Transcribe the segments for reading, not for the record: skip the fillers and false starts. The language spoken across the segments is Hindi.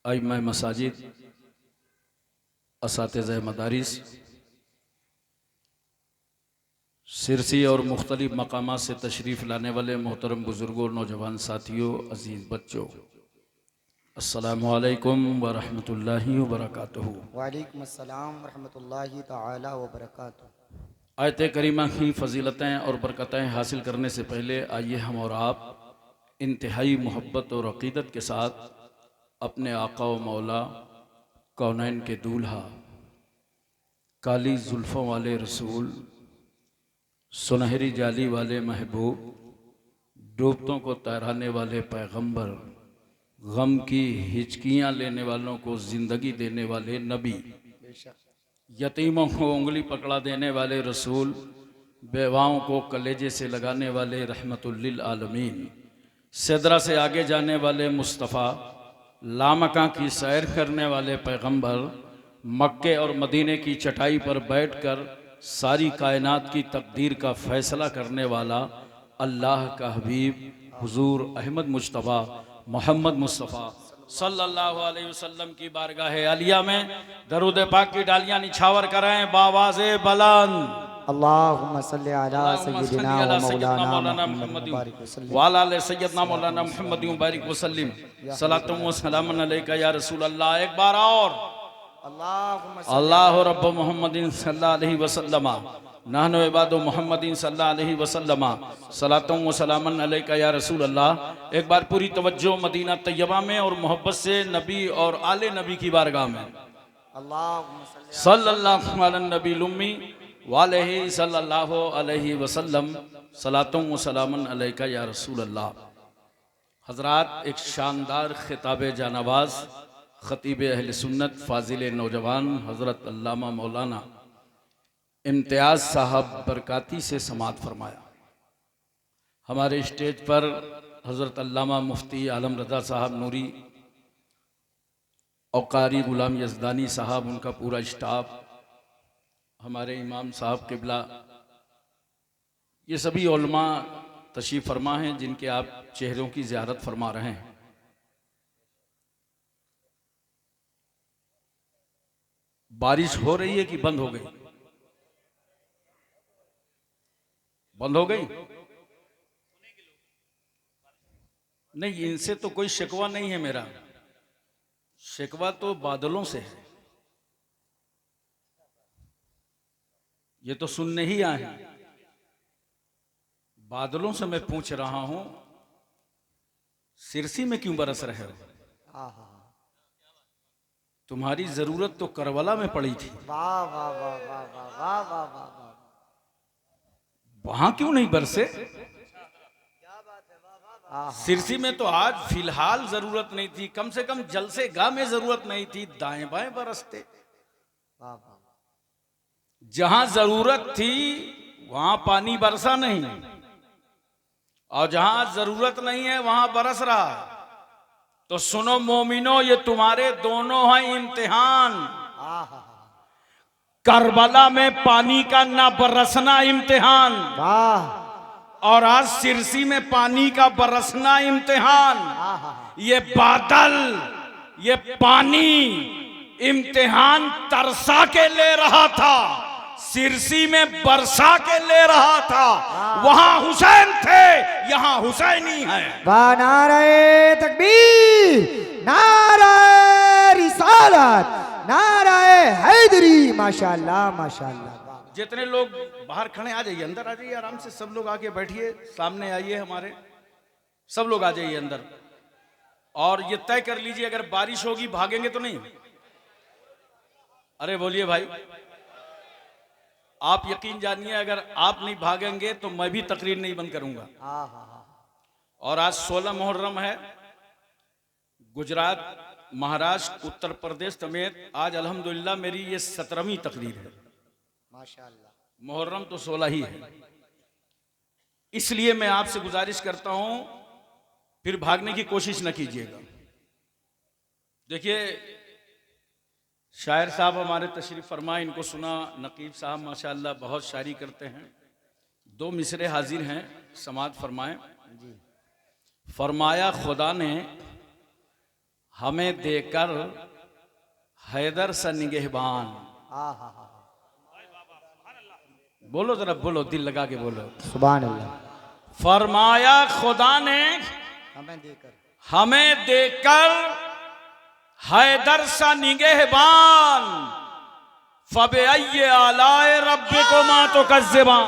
आइम्मा मसाजिद, असातिज़ा मदारिस, सिरसी और मुख्तलिफ मकामात से तशरीफ़ लाने वाले मोहतरम बुज़ुर्गों, नौजवान साथियों, अज़ीज़ बच्चों, अस्सलामु अलैकुम व रहमतुल्लाहि व बरकातुहू। वालेकुम अस्सलाम व रहमतुल्लाहि तआला व बरकातुहू। आयत करीमा की फ़जीलतें और बरकतें हासिल करने से पहले आइए हम और आप इंतहाई मोहब्बत और अक़ीदत के साथ अपने आका व मौला कौनैन के दूल्हा, काली जुल्फ़ों वाले रसूल, सुनहरी जाली वाले महबूब, डूबतों को तैराने वाले पैगंबर, गम की हिचकियाँ लेने वालों को ज़िंदगी देने वाले नबी, यतीमों को उंगली पकड़ा देने वाले रसूल, बेवाओं को कलेजे से लगाने वाले रहमतुल लिल आलमीन, सिदरा से आगे जाने वाले मुस्तफ़ा, लामका की सैर करने वाले पैगंबर, मक्के और मदीने की चटाई पर बैठकर सारी कायनात की तकदीर का फैसला करने वाला अल्लाह का हबीब हुजूर अहमद मुज्तबा मोहम्मद मुस्तफ़ा सल्लल्लाहु अलैहि वसल्लम की बारगाह आलिया में दरूद पाक की डालियां निछावर करें बावाज़े बुलंद। अल्लाहुम्मा सल्ली अला सय्यिदिना व मौलाना मुहम्मद बारिक वसल्लम वाला ले सैयदना मौलाना मुहम्मद बारिक वसल्लम सलातुम व सलामुन अलैका या रसूल अल्लाह। एक बार और अल्लाह रब्ब मुहम्मदिन सल्लल्लाहु अलैहि वसल्लम नहनु इबादु मुहम्मदिन सल्लल्लाहु अलैहि वसल्लम सलातुम व सलामुन अलैका या रसूल अल्लाह। एक बार पूरी तवज्जो मदीना तैयबा में और मोहब्बत से नबी और आले नबी की बारगाह में सल्लल्लाहु अलैहि नबी लुम्मी वालैहि सल्लल्लाहु अलैहि वसल्लम सलातुम व सलामुन अलैका या रसूल अल्लाह। हजरात, एक शानदार खिताब जानवाज खतीब अहल सुन्नत फाजिल नौजवान हज़रत अल्लामा मौलाना इम्तियाज़ साहब बरकाती से समात फरमाया। हमारे स्टेज पर हज़रत अल्लामा मुफ्ती आलम रज़ा साहब नूरी और कारी गुलाम यज़दानी साहब, उनका पूरा स्टाफ, हमारे इमाम साहब किबला, ये सभी उलमा तशरीफ़ फरमा हैं जिनके आप चेहरों की ज़ियारत फरमा रहे हैं। बारिश हो रही है कि बंद हो गई? बंद हो गई? नहीं, इनसे तो कोई शिकवा नहीं है मेरा, शिकवा तो बादलों से है। ये तो सुनने ही आए हैं। बादलों से मैं पूछ रहा हूं, सिरसी में क्यों बरस रहे हो? तुम्हारी जरूरत तो करबला में पड़ी थी, वाह वाह वाह वाह वाह वाह वाह वाह वाह। वहां क्यों नहीं बरसे? सिरसी में तो आज फिलहाल जरूरत नहीं थी, कम से कम जलसे गाह में जरूरत नहीं थी, दाएं बाएं बरसते। जहां जरूरत थी वहां पानी बरसा नहीं, और जहां जरूरत नहीं है वहां बरस रहा है। तो सुनो मोमिनो, ये तुम्हारे दोनों हैं इम्तिहान। करबला में पानी का ना बरसना इम्तिहान, और आज सिरसी में पानी का बरसना इम्तिहान। ये बादल, ये पानी इम्तिहान तरसा के ले रहा था, सिरसी में बरसा के ले रहा था। वहां हुसैन थे, यहां हुसैनी है। नारे तकबीर, नारे रिसालत, नारे हैदरी। माशाअल्लाह माशाअल्लाह। जितने लोग बाहर खड़े आ जाइए, अंदर आ जाइए, आराम से सब लोग आके बैठिए, सामने आइए हमारे, सब लोग आ जाइए अंदर। और ये तय कर लीजिए, अगर बारिश होगी भागेंगे तो नहीं? अरे बोलिए भाई, आप यकीन जानिए, अगर आप नहीं भागेंगे तो मैं भी तकरीर नहीं बंद करूंगा। और आज 16 मुहर्रम है। गुजरात, महाराष्ट्र, उत्तर प्रदेश समेत आज अल्हम्दुलिल्लाह मेरी ये 17वीं तकरीर है। माशाअल्लाह। मुहर्रम तो 16 ही है। इसलिए मैं आपसे गुजारिश करता हूं, फिर भागने की कोशिश न कीजिएगा। देखिए, शायर साहब हमारे तशरीफ फरमा, इनको सुना, नकीब साहब माशाअल्लाह बहुत शायरी करते हैं। 2 मिसरे हाजिर हैं, समात फरमाएं। फरमाया खुदा ने हमें देकर हैदर सा निगहबान। बोलो जरा, बोलो, दिल लगा के बोलो। सुभान अल्लाह। फरमाया खुदा ने हमें देकर हैदर सा निगहबान, फबअय्यि आलाए रब्बिकुमा तुकज़्ज़िबान,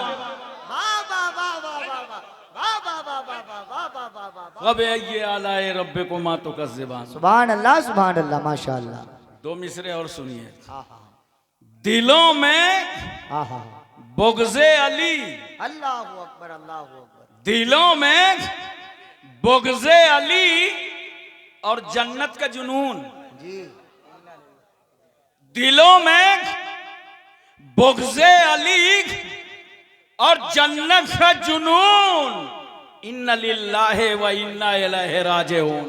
फबअय्यि आलाए रब्बिकुमा तुकज़्ज़िबान। सुभान अल्लाह माशाअल्लाह। दो मिसरे और सुनिए। दिलों में बुग़्ज़े अली, अल्लाहु अकबर अल्लाहु अकबर। दिलों में बुग़्ज़े अली और जन्नत का जुनून। जी। दिलों में बुग़्ज़े अली और जन्नत का जुनून। इन्ना लिल्लाहि व इन्ना इलैहि राजिऊन।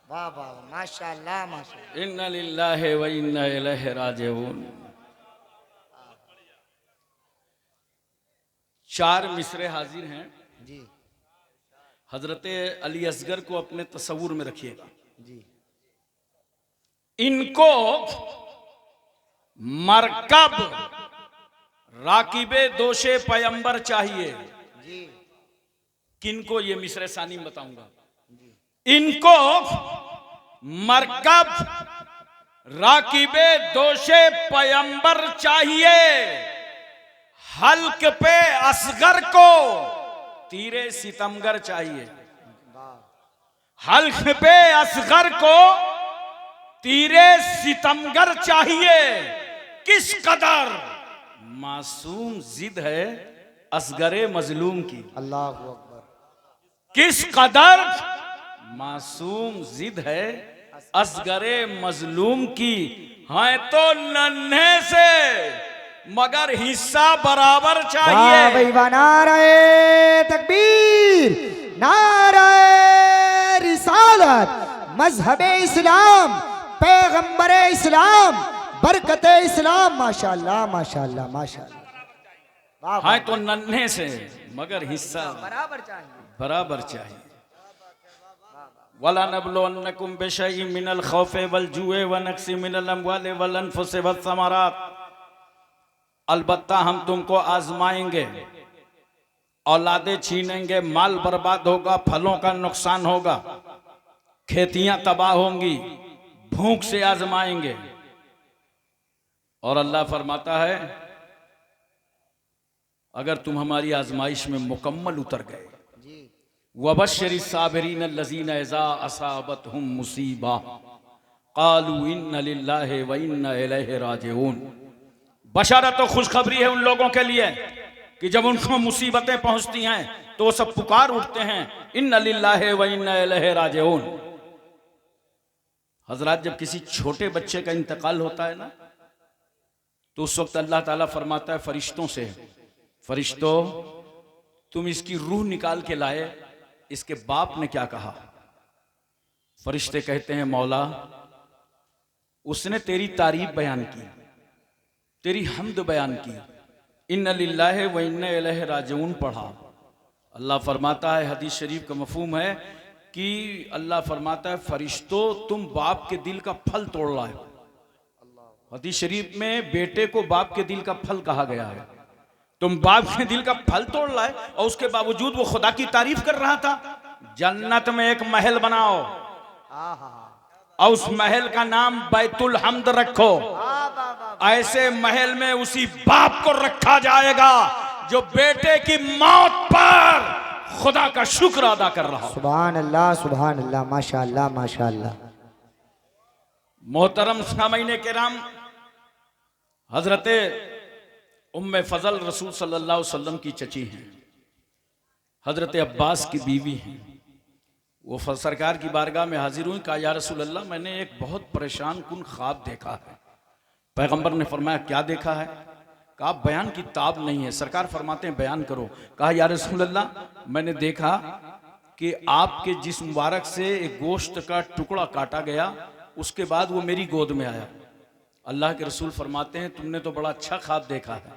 वाह माशाअल्लाह माशाअल्लाह। इन्ना लिल्लाहि व इन्ना इलैहि राजिऊन। 4 मिसरे हाजिर हैं जी। हजरत अली असगर को अपने तसव्वुर में रखिएगा। जी। इनको मरकब राकिबे दोशे पैगंबर चाहिए। जी। किनको? ये मिसरे सानी में बताऊंगा। इनको मरकब राकिबे दोशे पैगंबर चाहिए। हल्क पे असगर को तीरे सितमगर चाहिए। हल्क पे असगर को तीरे सितमगर चाहिए। किस कदर मासूम जिद है असगरे मजलूम की। अल्लाहु अकबर। किस कदर मासूम जिद है असगरे मजलूम की। है तो नन्हे से मगर हिस्सा बराबर चाहिए। वाह भाई वाह, नारे तकबीर, नारे रिसालत, मजहबे इस्लाम, पैगंबरे इस्लाम, बरकते इस्लाम। माशाअल्लाह माशाअल्लाह माशाअल्लाह। है तो नन्हे से मगर हिस्सा बराबर चाहिए, बराबर चाहिए। वला नबलुवन्नकुम बिशैइन मिनल खौफि वल जुए व नक्सी मिनल अमवालि वल अनफुसि वस समरात। अलबत्ता हम तुमको आजमाएंगे, औलादें छीनेंगे, माल बर्बाद होगा, फलों का नुकसान होगा, खेतियां तबाह होंगी, भूख से आजमाएंगे। और अल्लाह फरमाता है अगर तुम हमारी आजमाइश में मुकम्मल उतर गए, वबश्शिरि साबिरीन अल्लज़ीना इज़ा असाबतहुम मुसीबा क़ालू इन्ना लिल्लाहि व इन्ना इलैहि राजिऊन। बशारत और खुशखबरी है उन लोगों के लिए कि जब उनको मुसीबतें पहुंचती हैं तो वो सब पुकार उठते हैं, इन्ना लिल्लाहि व इन्ना इलैहि राजिऊन। हजरात, जब किसी छोटे बच्चे का इंतकाल होता है ना, तो उस वक्त अल्लाह ताला फरमाता है फरिश्तों से, फरिश्तों तुम इसकी रूह निकाल के लाए, इसके बाप ने क्या कहा? फरिश्ते कहते हैं मौला उसने तेरी तारीफ बयान की, तेरी हम्द बयान की, इन्ना लिल्लाहि व इन्ना इलैहि राजिऊन पढ़ा। अल्लाह फरमाता है, हदीस शरीफ का मफहूम है कि अल्लाह फरमाता है फरिश्तों तुम बाप के दिल का फल तोड़ लाए। हदीस शरीफ में बेटे को बाप के दिल का फल कहा गया है। तुम बाप के दिल का फल तोड़ लाए और उसके बावजूद वो खुदा की तारीफ कर रहा था। जन्नत में एक महल बनाओ और उस महल का नाम बैतुल हम्द रखो। ऐसे महल में उसी बाप को रखा जाएगा जो बेटे की मौत पर खुदा का शुक्र अदा कर रहा हो। सुभान अल्लाह माशाअल्लाह माशाअल्लाह। मोहतरम सामईन किराम, हजरत उम्मे फजल रसूल सल्लल्लाहु अलैहि वसल्लम की चची हैं, हजरत अब्बास की बीवी हैं। वो सरकार की बारगाह में हाजिर हुई, कहा या रसूल अल्लाह मैंने एक बहुत परेशान कुन ख्वाब देखा है। पैगंबर ने फरमाया क्या देखा है? कहा बयान की ताब नहीं है। सरकार फरमाते हैं बयान करो। कहा या रसूल अल्लाह मैंने देखा कि आपके जिस्म मुबारक से एक गोश्त का टुकड़ा काटा गया, उसके बाद वो मेरी गोद में आया। अल्लाह के रसूल फरमाते हैं तुमने तो बड़ा अच्छा ख्वाब देखा है,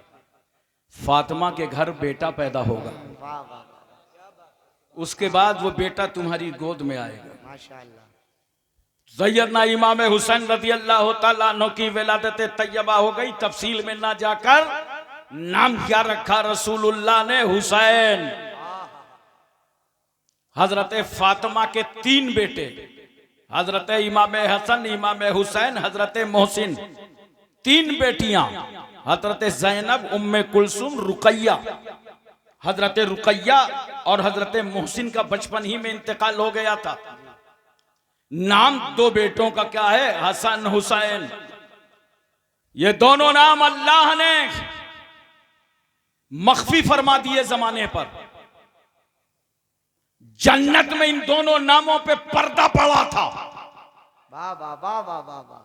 फातिमा के घर बेटा पैदा होगा। उसके बाद वो बेटा तुम्हारी गोद में आएगा। माशाअल्लाह। सैयदना इमाम हुसैन रज़ी अल्लाह तआला अन्हु की विलादत तैयबा हो गई। तफसील में ना जाकर नाम क्या रखा रसूलुल्लाह ने? हुसैन। हजरत फातिमा के 3 बेटे, हजरत इमाम हसन, इमाम हुसैन, हजरत मोहसिन, 3 बेटियां, हजरत ज़ैनब, उम्मे कुलसुम, रुकैया। हजरत रुकैया और हजरत मोहसिन का बचपन ही में इंतकाल हो गया था। नाम 2 बेटों का क्या है? हसन, हुसैन। ये दोनों नाम अल्लाह ने मख्फी फरमा दिए जमाने पर। जन्नत में इन दोनों नामों पे पर्दा पड़ा था। वाह वाह वाह वाह वाह वाह।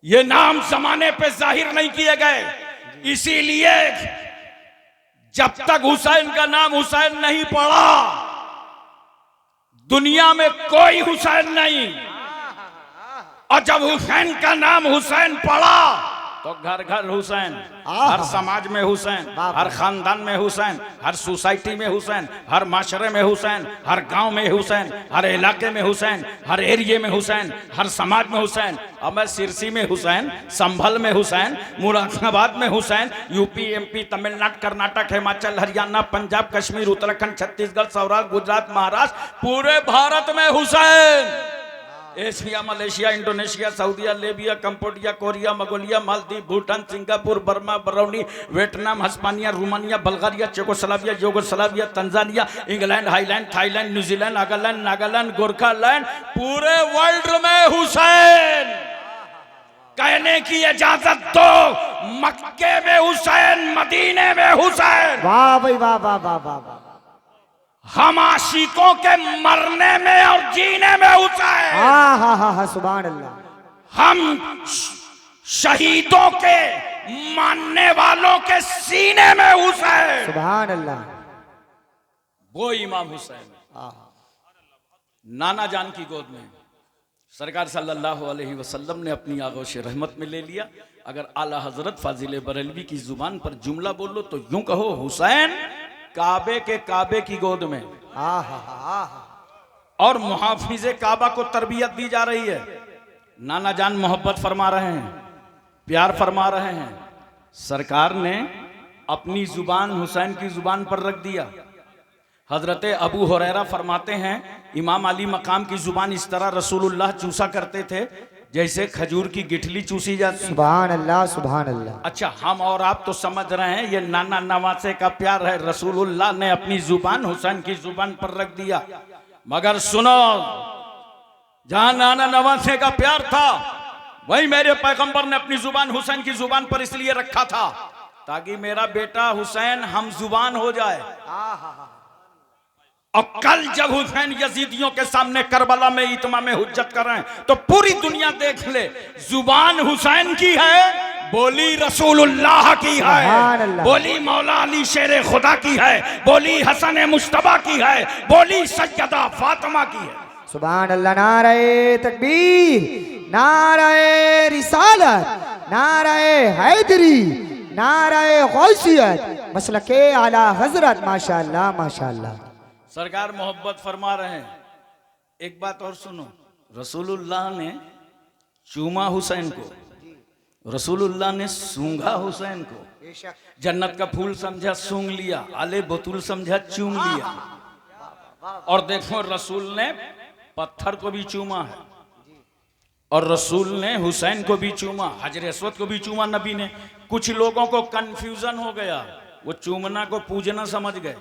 ये नाम जमाने पे जाहिर नहीं किए गए, इसीलिए जब तक हुसैन का नाम हुसैन नहीं पड़ा, दुनिया में कोई हुसैन नहीं। और जब हुसैन का नाम हुसैन पड़ा तो घर घर हुसैन, हर समाज में हुसैन, हर खानदान में हुसैन, हर सोसाइटी में हुसैन, हर माशरे में हुसैन, हर गांव में हुसैन, हर इलाके में हुसैन, हर एरिया में हुसैन, हर समाज में हुसैन। अब मैं सिरसी में हुसैन, संभल में हुसैन, मुरादाबाद में हुसैन, यूपी, एमपी, तमिलनाडु, कर्नाटक, हिमाचल, हरियाणा, पंजाब, कश्मीर, उत्तराखंड, छत्तीसगढ़, सौराष्ट्र, गुजरात, महाराष्ट्र, पूरे भारत में Hussain. Asia, Malaysia, Indonesia, Saudia, Libya, Cambodia, Korea, Mongolia, Maldives, Bhutan, Singapore, Burma, Brunei, Vietnam, Hispania, Romania, Bulgaria, Czechoslovakia, Yugoslavia, Tanzania, England, Highland, Thailand, New Zealand, Nagaland, Nagaland, Gorkhaland, पूरे वर्ल्ड में हुसैन। कहने की इजाजत दो, मक्के में हुसैन, मदीने में हुसैन। वाह भाई वाह वाह वाह वाह वाह। हम आशिकों के मरने में और जीने में हुसैन। हाँ हाँ हाँ हाँ, सुभान अल्लाह। हम शहीदों के मानने वालों के सीने में हुसैन। सुभान अल्लाह। वो इमाम हुसैन नाना जान की गोद में सरकार सल्लल्लाहु अलैहि वसल्लम ने अपनी आगोश रहमत में ले लिया। अगर आला हजरत फाजिल बरेलवी की जुबान पर जुमला बोलो तो यूं कहो, हुसैन काबे की गोद में। और मुहाफिजे काबा को तरबियत दी जा रही है। नाना जान मोहब्बत फरमा रहे हैं, प्यार फरमा रहे हैं। सरकार ने अपनी जुबान हुसैन की जुबान पर रख दिया। हजरत अबू हुरैरा फरमाते हैं, इमाम अली मकाम की जुबान इस तरह रसूलुल्लाह चूसा करते थे जैसे खजूर की गिठली चूसी जाती। सुभान अल्लाह सुभान अल्लाह। अच्छा, हम और आप तो समझ रहे हैं ये नाना नवासे का प्यार है। रसूलुल्लाह ने अपनी जुबान हुसैन की जुबान पर रख दिया। मगर सुनो, जहां नाना नवासे का प्यार था, वही मेरे पैगंबर ने अपनी जुबान हुसैन की जुबान पर इसलिए रखा था ताकि मेरा बेटा हुसैन हम जुबान हो जाए। और कल जब हुसैन यजीदियों के सामने करबला में इत्मा में हुज्जत कर रहे हैं तो पूरी दुनिया देख ले, जुबान हुसैन की है, बोली रसूलुल्लाह की है, बोली मौला अली शेर खुदा की है, बोली हसन मुश्तबा की है, बोली सैयदा फातिमा की है। सुभान अल्लाह। नारे तकबीर, नारे रिसालत, नारे हैदरी, नारे गौसियत, मसलके आला हजरत। माशाअल्लाह माशाअल्लाह। सरकार मोहब्बत फरमा रहे हैं। एक बात और सुनो, रसूलुल्लाह ने चूमा हुसैन को, रसूलुल्लाह ने सूंघा हुसैन को। जन्नत का फूल समझा सूंघ लिया, आले बतूल समझा चूम लिया। और देखो, रसूल ने पत्थर को भी चूमा है और रसूल ने हुसैन को भी चूमा, हजर अस्वद को भी चूमा नबी ने। कुछ लोगों को कंफ्यूजन हो गया, वो चूमना को पूजना समझ गए,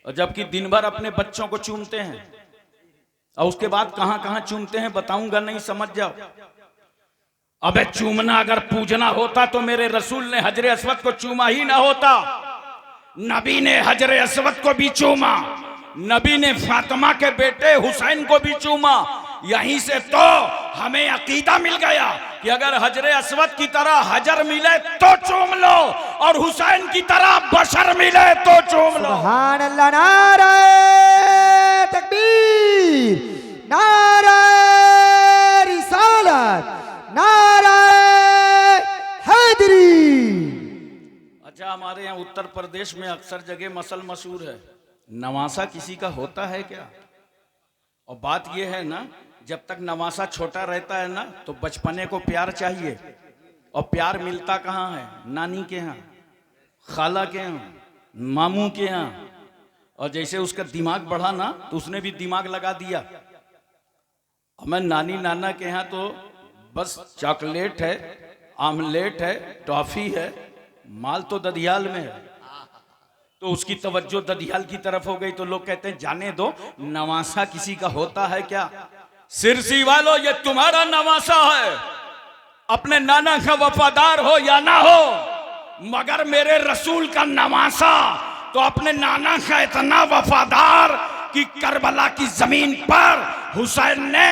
और जबकि दिन भर अपने बच्चों को चूमते हैं और उसके बाद कहां कहां चूमते हैं बताऊंगा, नहीं समझ जाओ। अबे चूमना अगर पूजना होता तो मेरे रसूल ने हजर अस्वद को चूमा ही ना होता। नबी ने हजर अस्वद को भी चूमा, नबी ने फातिमा के बेटे हुसैन को भी चूमा। यहीं से तो हमें अकीदा मिल गया कि अगर हजर अस्वद की तरह हजर मिले तो चूम लो और हुसैन की तरह बशर मिले तो चूम लो। सुभान अल्लाह। नारे तकबीर, नारे रिसालत, नारे हैदरी। अच्छा, हमारे यहाँ उत्तर प्रदेश में अक्सर जगह मसल मशहूर है, नवासा किसी का होता है क्या? और बात यह है ना, जब तक नवासा छोटा रहता है ना तो बचपने को प्यार चाहिए, और प्यार मिलता कहाँ है? नानी के यहाँ, खाला के यहाँ, मामू के यहाँ। और जैसे उसका दिमाग बढ़ा ना तो उसने भी दिमाग लगा दिया। और मैं नानी नाना के यहाँ तो बस चॉकलेट है, आमलेट है, टॉफी है, माल तो ददियाल में है। तो उसकी तवज्जो ददियाल की तरफ हो गई तो लोग कहते हैं जाने दो, नवासा किसी का होता है क्या? सिरसी वालों, ये तुम्हारा नवासा है। अपने नाना का वफादार हो या ना हो, मगर मेरे रसूल का नवासा तो अपने नाना का इतना वफादार कि करबला की जमीन पर हुसैन ने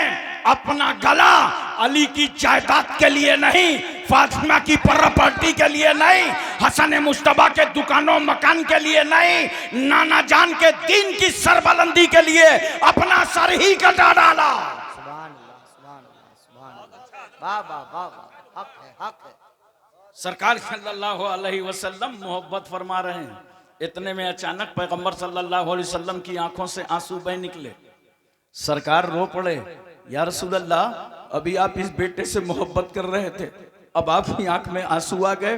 अपना गला अली की जायदाद के लिए नहीं, फातिमा की प्रॉपर्टी के लिए नहीं, हसन मुश्तबा के दुकानों मकान के लिए नहीं, नाना जान के दीन की सरबलंदी के लिए अपना सर ही कटा डाला। सुभान अल्लाह, सुभान अल्लाह, सुभान अल्लाह। वाह वाह वाह वाह, हक है, हक है। सरकार सल्लल्लाहु अलैहि वसल्लम मोहब्बत फरमा रहे हैं। इतने में अचानक पैगंबर सल्लल्लाहु अलैहि वसल्लम की आंखों से आंसू बह निकले। सरकार रो पड़े, या रसूल अल्लाह, अभी आप इस बेटे से मोहब्बत कर रहे थे, अब आपकी आंख में आंसू आ गए।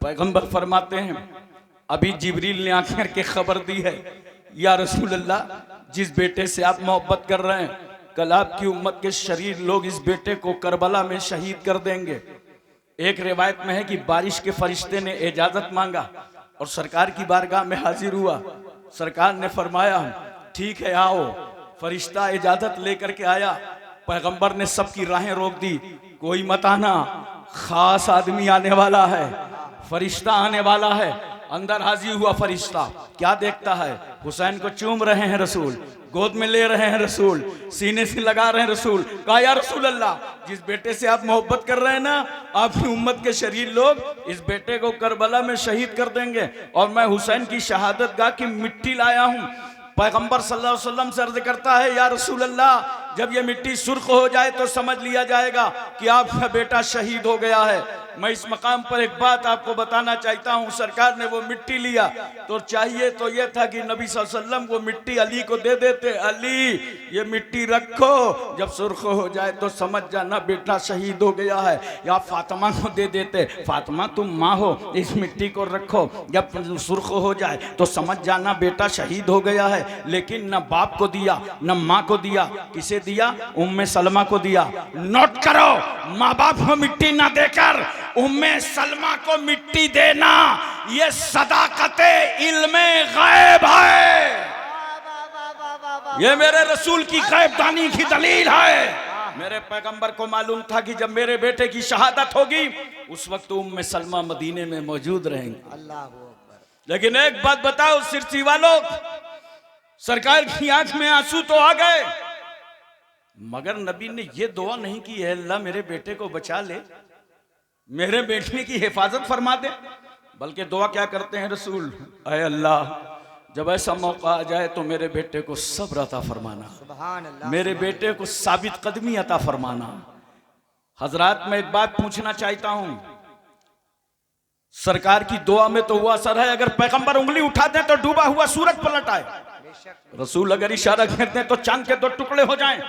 पैगंबर फरमाते हैं, अभी जिब्रील ने आंख करके खबर दी है, या रसूल अल्लाह, जिस बेटे से आप मोहब्बत कर रहे हैं, कल आपकी उम्मत के शरीर लोग इस बेटे को करबला में शहीद कर देंगे। एक रिवायत में है कि बारिश के फरिश्ते ने इजाजत मांगा और सरकार की बारगाह में हाजिर हुआ। सरकार ने फरमाया, ठीक है आओ। फरिश्ता इजाजत लेकर के आया। पैगंबर ने सबकी राहें रोक दी, कोई मत आना, खास आदमी आने वाला है, फरिश्ता आने वाला है। अंदर हाजिर हुआ फरिश्ता, क्या देखता है? हुसैन को चूम रहे हैं रसूल, गोद में ले रहे हैं रसूल, सीने से लगा रहे हैं रसूल। कहा, या रसूल अल्लाह, जिस बेटे से आप मोहब्बत कर रहे हैं ना, आपकी उम्मत के शरीर लोग इस बेटे को करबला में शहीद कर देंगे, और मैं हुसैन की शहादत गाह की मिट्टी लाया हूँ। पैगंबर सल्लल्लाहु अलैहि वसल्लम से अर्ज करता है, या रसूल अल्लाह, जब ये मिट्टी सुर्ख हो जाए तो समझ लिया जाएगा कि आपका बेटा शहीद हो गया है। मैं इस मकाम पर एक बात आपको बताना चाहता हूँ। सरकार ने वो मिट्टी लिया तो चाहिए तो ये था कि नबी सल्लल्लाहु अलैहि वसल्लम वो मिट्टी अली को दे देते, अली ये मिट्टी रखो, जब सुर्ख हो जाए तो समझ जाना बेटा शहीद हो गया है। या फातिमा को दे देते, फातिमा तुम माँ हो, इस मिट्टी को रखो, जब सुर्ख हो जाए तो समझ जाना बेटा शहीद हो गया है। लेकिन न बाप को दिया, न माँ को दिया, किसे दिया? उम्मे सलमा को दिया। नोट करो, माँ बाप को मिट्टी ना देकर उम्मे सलमा को मिट्टी देना, ये सदाकते इल्मे गैब है। ये मेरे रसूल की गैबदानी की दलील है। मेरे पैगंबर को मालूम था कि जब मेरे बेटे की शहादत होगी उस वक्त उम्मे सलमा मदीने में मौजूद रहेंगे। अल्लाह अकबर। लेकिन एक बात बताओ सिरसी वालों, सरकार की आंख में आंसू तो आ गए, मगर नबी ने ये दुआ नहीं की है, अल्लाह मेरे बेटे को बचा ले, मेरे बेटे की हिफाजत फरमा दे। बल्कि दुआ क्या करते हैं रसूल, अय अल्लाह, जब ऐसा मौका आ जाए तो मेरे बेटे को सब्र अता फरमाना, सुभान अल्लाह, मेरे बेटे को साबित कदमी अता फरमाना। हजरात, मैं एक बात पूछना चाहता हूं, सरकार की दुआ में तो वो असर है, अगर पैगंबर उंगली उठा दें तो डूबा हुआ सूरज पलट आए, रसूल अगर इशारा करते हैं तो चांद के 2 टुकड़े हो जाएं,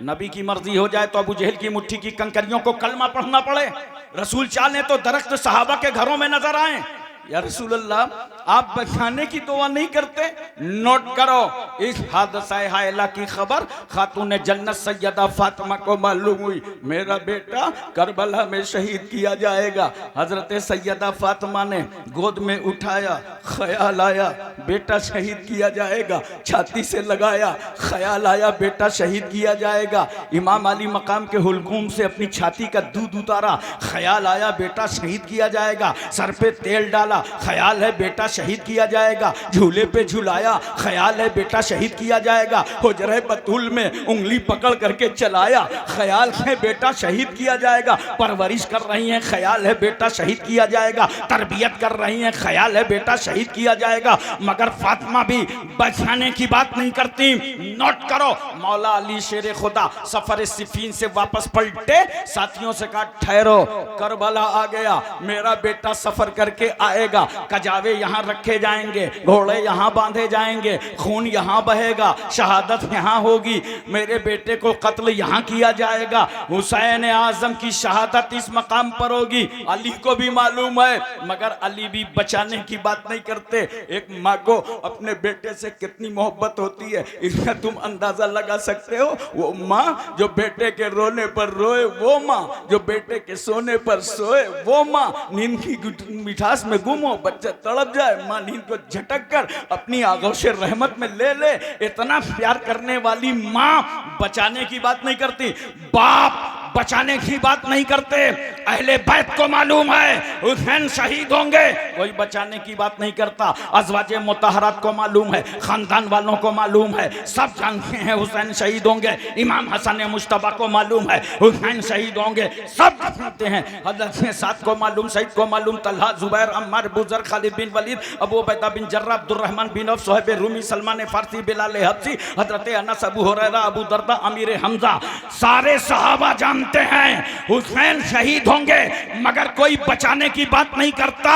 नबी की मर्जी हो जाए तो अबू जहल की मुट्ठी की कंकरियों को कलमा पढ़ना पड़े, रसूल चाहे तो दरख्त सहाबा के घरों में नजर आए। या रसूल अल्लाह, आप बचाने की दुआ नहीं करते? नोट करो, इस हादसा हायला की खबर खातून जन्नत सैयदा फातिमा को मालूम हुई, मेरा बेटा करबला में शहीद किया जाएगा। हजरत सैयदा फातिमा ने गोद में उठाया, ख्याल आया बेटा शहीद किया जाएगा, छाती से लगाया, ख्याल आया बेटा शहीद किया जाएगा। इमाम अली मकाम के हुलकूम से अपनी छाती का दूध उतारा, ख्याल आया बेटा शहीद किया जाएगा। सर पे तेल डाला, ख्याल है बेटा शहीद किया जाएगा। झूले पे झुलाया, ख्याल है बेटा शहीद किया जाएगा। हुजरे बतूल में उंगली पकड़ करके चलाया, ख्याल है बेटा शहीद किया जाएगा। परवरिश कर रही हैं, ख्याल है बेटा शहीद किया जाएगा। तरबियत कर रही हैं, ख्याल है बेटा शहीद किया जाएगा। मगर फातिमा भी बचाने की बात नहीं करती। नोट करो, मौला अली शेर खुदा सफर सिफीन से वापस पलटे, साथियों से कहा ठहरो, करबला आ गया, मेरा बेटा सफर करके आएगा, जाएगा, कजावे यहाँ रखे जाएंगे, घोड़े यहाँ बांधे जाएंगे, खून यहाँ बहेगा, शहादत यहाँ होगी, मेरे बेटे को कत्ल यहाँ किया जाएगा, हुसैन आजम की शहादत इस मकाम पर होगी। अली को भी मालूम है, मगर अली भी बचाने की बात नहीं करते। एक माँ को अपने बेटे से कितनी मोहब्बत होती है, इसका तुम अंदाजा लगा सकते हो। वो माँ जो बेटे के रोने पर रोए, वो माँ जो बेटे के सोने पर सोए, वो माँ नींद की मिठास में गुम हो, बच्चा तड़प जाए, माँ नींद को झटक कर अपनी आगोश रहमत में ले ले। इतना प्यार करने वाली माँ बचाने की बात नहीं करती, बाप बचाने की बात नहीं करते। अहले बैत को मालूम है हुसैन शहीद होंगे, कोई बचाने की बात नहीं करता। अज़वाजे मुतहरात को मालूम है, खानदान वालों को मालूम है, सब जानते हैं हुसैन शहीद होंगे। इमाम हसन मुश्तबा को मालूम है हुसैन शहीद होंगे, सब जानते हैं। हज़रत साद को मालूम, सईद को मालूम, Talha, Zubair, Ammar, Buzar, Khalid bin Walid, Abu Ubaidah bin Jarrah, Abdurrahman bin Auf, Suhaib Rumi, Salman Farsi, Bilal Habshi, हज़रत अनस, अबू हुरैरा, अबू दरदा, अमीर हमजा, सारे सहाबा जानते हैं हुसैन शहीद होंगे, मगर कोई बचाने की बात नहीं करता।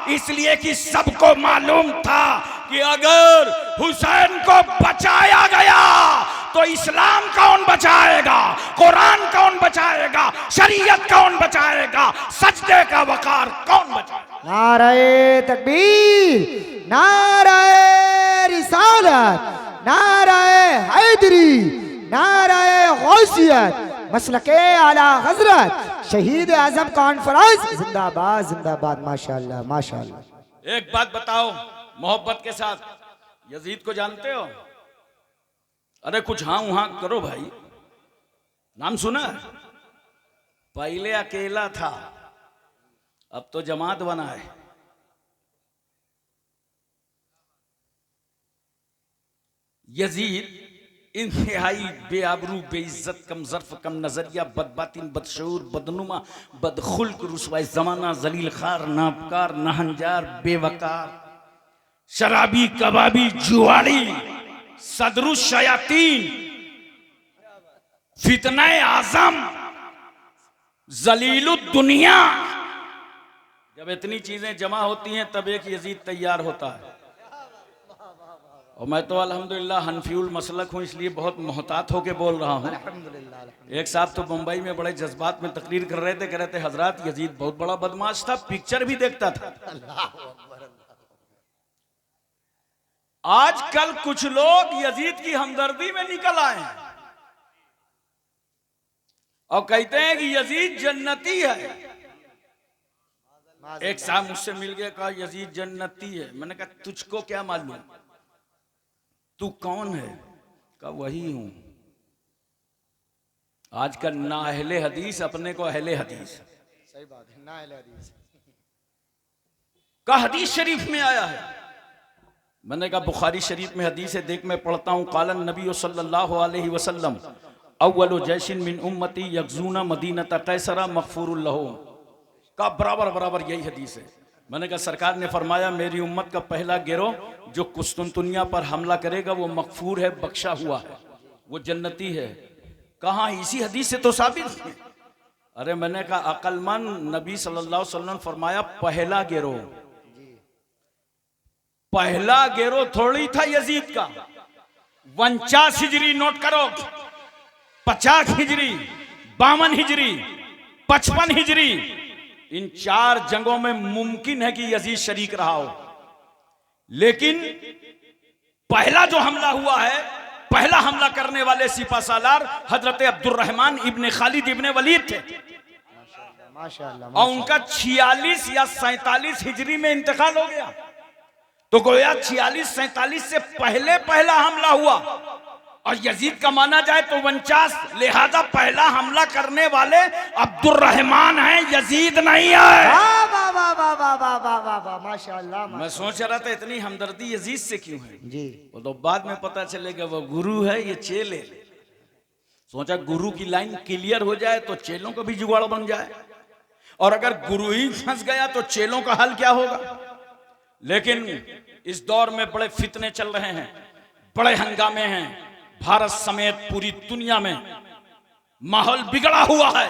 इसलिए कि सबको मालूम था कि अगर हुसैन को बचाया गया तो इस्लाम कौन बचाएगा, कुरान कौन बचाएगा, शरीयत कौन बचाएगा, सजदे का वकार कौन बचाएगा। नारे तकबीर, नारे रिसालत, नारे हैदरी, नारे गौसियत, मसलके आला हजरत शहीद आजम कॉन्फ्रेंस जिंदाबाद जिंदाबाद। माशाअल्लाह माशाअल्लाह। एक बात बताओ मोहब्बत के साथ, यजीद को जानते हो? अरे कुछ हाँ वहां करो भाई, नाम सुना? पहले अकेला था, अब तो जमात बना है। यजीद इंतहाई बेआबरू, बेइज्जत, कम ज़र्फ, कम नजरिया, बदबातिन, बदशऊर, बदनुमा, बदखुल्क, रुसवाए ज़माना, जलील खार, नापकार, नहंजार, बेवकार, शराबी, कबाबी, जुआड़ी, सदरुश शयातीन, फितना आजम, जलीलुद दुनिया। जब इतनी चीजें जमा होती हैं तब एक यजीद तैयार होता है। और मैं तो अल्हम्दुलिल्लाह हनफीउल मसलक हूँ, इसलिए बहुत मोहतात होके बोल रहा हूँ। एक साहब तो मुंबई में बड़े जज्बात में तकरीर कर रहे थे, कह रहे थे हजरत यजीद बहुत बड़ा बदमाश था, पिक्चर भी देखता था। आजकल कुछ लोग यजीद की हमदर्दी में निकल आए हैं और कहते हैं कि यजीद जन्नती है। एक साहब मुझसे मिल गया, कहा यजीद जन्नती है। मैंने कहा तुझको क्या मालूम, तू कौन है? कहा वही हूं। आजकल ना अहले हदीस अपने को अहले हदीस, सही बात है, ना अहले हदीस का हदीस शरीफ में आया है। मैंने कहा बुखारी शरीफ में हदीस है, देख मैं पढ़ता हूं। कालन नबी सल्लल्लाहु अलैहि वसल्लम अव्वलु जैशिन मिन उम्मती यगजूना मदीनता कैसरा मगफूरुल लहुम, का बराबर बराबर यही हदीस है। मैंने कहा सरकार ने फरमाया मेरी उम्मत का पहला गिरोह जो कुस्तुनतुनिया पर हमला करेगा वो मगफूर है, बख्शा हुआ है, वो जन्नती है। कहाँ? इसी हदीस से तो साबित है। अरे मैंने कहा अक्लमंद नबी सल्लल्लाहु अलैहि वसल्लम फरमाया पहला गिरोह, पहला गिरोह थोड़ी था यजीद का। 49 हिजरी नोट करो, 50 हिजरी, 52 हिजरी, 55 हिजरी, इन 4 जंगों में मुमकिन है कि यजीद शरीक रहा हो, लेकिन पहला जो हमला हुआ है, पहला हमला करने वाले सिपा सालार हजरत अब्दुर्रहमान इब्ने खालिद इब्ने वलीद थे। माशाअल्लाह। और उनका 46 या 47 हिजरी में इंतकाल हो गया। तो गोया 46-47 से पहले पहला हमला हुआ, और यजीद का माना जाए तो 49, लिहाजा पहला हमला करने वाले अब्दुर्रहमान हैं, यजीद नहीं है। माशाअल्लाह। मैं सोच रहा था इतनी हमदर्दी यजीद से क्यों है जी, वो तो बाद में पता चलेगा वो गुरु है, ये चेले। सोचा गुरु की लाइन क्लियर हो जाए तो चेलों का भी जुगाड़ बन जाए, और अगर गुरु ही फंस गया तो चेलों का हल क्या होगा। लेकिन इस दौर में बड़े फितने चल रहे हैं, बड़े हंगामे हैं, भारत समेत पूरी दुनिया में माहौल बिगड़ा हुआ है।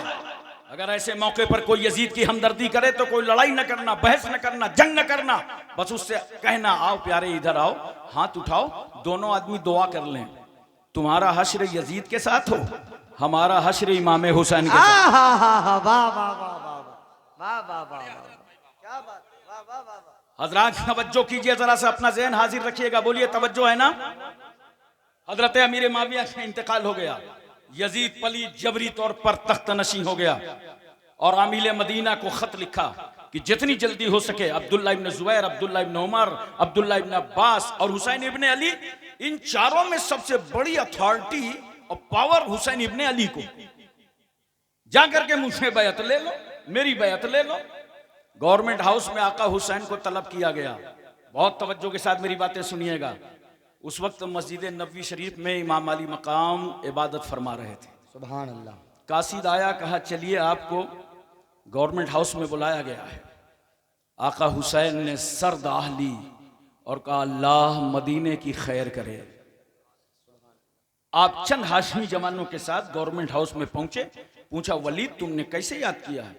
अगर ऐसे मौके पर कोई यजीद की हमदर्दी करे तो कोई लड़ाई न करना, बहस न करना, जंग न करना, बस उससे कहना आओ प्यारे इधर आओ, हाथ उठाओ, दोनों आदमी दुआ कर लें, तुम्हारा हश्र यजीद के साथ हो, हमारा हश्र इमाम हुसैन के साथ। वाह वाह वाह वाह वाह वाह वाह, क्या बात, वाह वाह वाह। हजरात तवज्जो कीजिए, जरा सा अपना ज़हन हाजिर रखिएगा, बोलिए तवज्जो है ना। हजरत अमीर माविया का इंतकाल हो गया, यजीद पली जबरी तौर पर तख्त नशी हो गया और आमिल मदीना को खत लिखा कि जितनी जल्दी हो सके अब्दुल्ला इब्न जुबैर, अब्दुल्ला इब्न उमर, अब्दुल्ला इब्न अब्बास और हुसैन इब्न अली, इन चारों में सबसे बड़ी अथॉरिटी और पावर हुसैन इब्न अली को, जाकर के मुझसे बैत ले लो, मेरी बैत ले लो। गवर्नमेंट हाउस में आका हुसैन को तलब किया गया। बहुत तवज्जो के साथ मेरी बातें सुनिएगा। उस वक्त मस्जिद नबवी शरीफ में इमाम अली मकाम इबादत फरमा रहे थे। सुभान अल्लाह। कासिद आया, कहा चलिए आपको गवर्नमेंट हाउस में बुलाया गया है। आका हुसैन ने सर दाह ली और कहा अल्लाह मदीने की खैर करे। आप चंद हाशमी जवानों के साथ गवर्नमेंट हाउस में पहुंचे, पूछा वलीद तुमने कैसे याद किया है?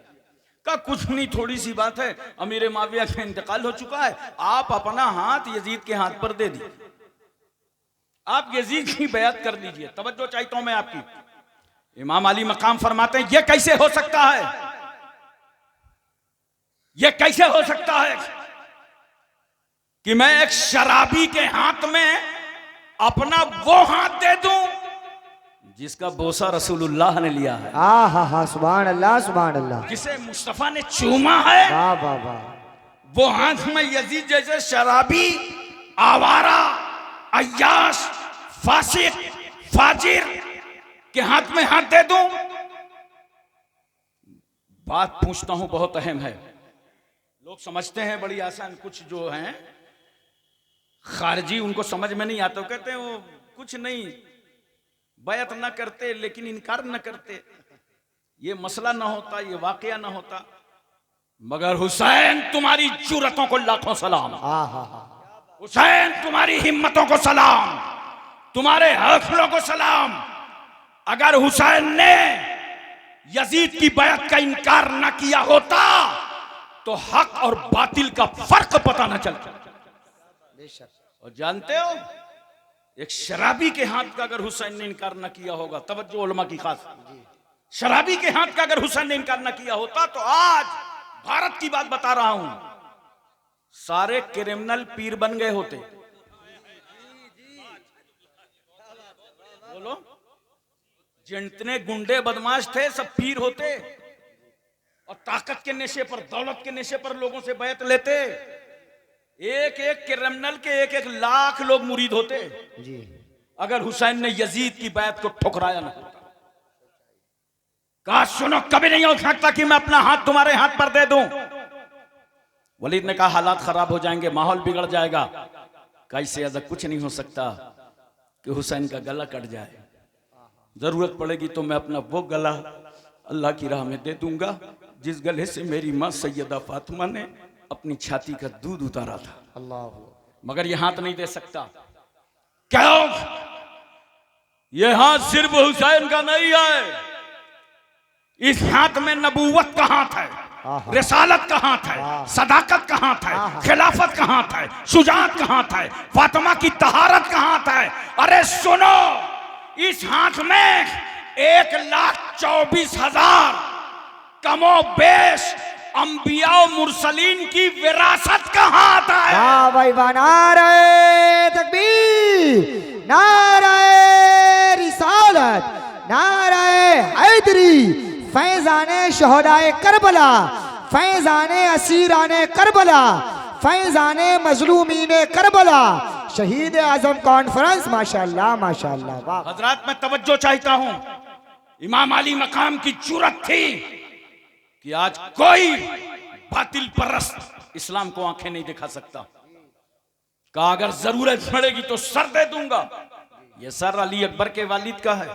कहा कुछ नहीं, थोड़ी सी बात है, अमीर माविया का इंतकाल हो चुका है, आप अपना हाथ यजीद के हाथ पर दे दीजिए, आप यजीद की बैत कर दीजिए। तवज्जो चाहता हूं मैं आपकी। इमाम अली मकाम फरमाते हैं यह कैसे हो सकता है, यह कैसे हो सकता है कि मैं एक शराबी के हाथ में अपना वो हाथ दे दूं जिसका बोसा रसूलुल्लाह ने लिया है, हा सुभान अल्लाह सुभान अल्लाह, जिसे मुस्तफा ने चूमा है। वाह वाह वाह। वो हाथ में यजीद जैसे शराबी, आवारा, अय्याश, फासिक, फाजिर के हाथ में हाथ दे दूं? बात पूछता हूं, बहुत अहम है। लोग समझते हैं बड़ी आसान, कुछ जो हैं खारजी उनको समझ में नहीं आता, कहते हैं वो कुछ नहीं, बैत न करते लेकिन इनकार न करते, ये मसला ना होता, ये वाकया ना होता। मगर हुसैन तुम्हारी जुर्रतों को लाखों सलाम, हुसैन तुम्हारी हिम्मतों को सलाम, तुम्हारे हौसलों को सलाम। अगर हुसैन ने यजीद की बैत का इनकार न किया होता तो हक और बातिल का फर्क पता न चलता। और जानते हो, एक शराबी के हाथ का अगर हुसैन ने इनकार न किया होगा, तवज्जो उलमा की खास, शराबी के हाथ का अगर हुसैन ने इनकार न किया होता तो आज भारत की बात बता रहा हूं, सारे क्रिमिनल पीर बन गए होते। बोलो, जितने गुंडे बदमाश थे सब पीर होते और ताकत के नशे पर, दौलत के नशे पर लोगों से बैत लेते। एक एक क्रिमिनल के एक एक लाख लोग मुरीद होते जी, अगर हुसैन ने यजीद की बैत को ठुकराया ना होता। कहा सुनो, कभी नहीं हो सकता कि मैं अपना हाथ तुम्हारे हाथ पर दे दूं। वलीद ने कहा हालात खराब हो जाएंगे, माहौल बिगड़ जाएगा। कैसे? ऐसा कुछ नहीं हो सकता कि हुसैन का गला कट जाए, जरूरत पड़ेगी तो मैं अपना वो गला अल्लाह की राह में दे दूंगा जिस गले से मेरी मां सैयदा फातिमा ने अपनी छाती का दूध उतारा था। अल्लाह, मगर ये हाथ नहीं दे सकता। क्यों? ये हाथ सिर्फ हुसैन का नहीं है, इस हाथ में नबूवत का हाथ है, रिसालत का हाथ है, सदाकत का हाथ है, खिलाफत का हाथ है, शुजाअत का हाथ है, फातिमा की तहारत का हाथ है। अरे सुनो, इस हाथ में 1,24,000 कमो बेश अंबिया और मुरसलीन की विरासत का हाथ है। वाह भाई वाह, नारे तकबीर, नारे रिसालत, नारे हैदरी, फैजाने शहदाए करबला, फैजाने असीराने करबला, फैजाने मजलूमीने करबला, शहीद आजम कॉन्फ्रेंस। माशाअल्लाह माशाअल्लाह। वाह हजरात, मैं तवज्जो चाहता हूं। इमाम अली मकाम की जुर्रत थी कि आज कोई बातिल परस्त इस्लाम को आंखें नहीं दिखा सकता। कहा अगर जरूरत पड़ेगी तो सर दे दूंगा। यह सर अली अकबर के वालिद का है,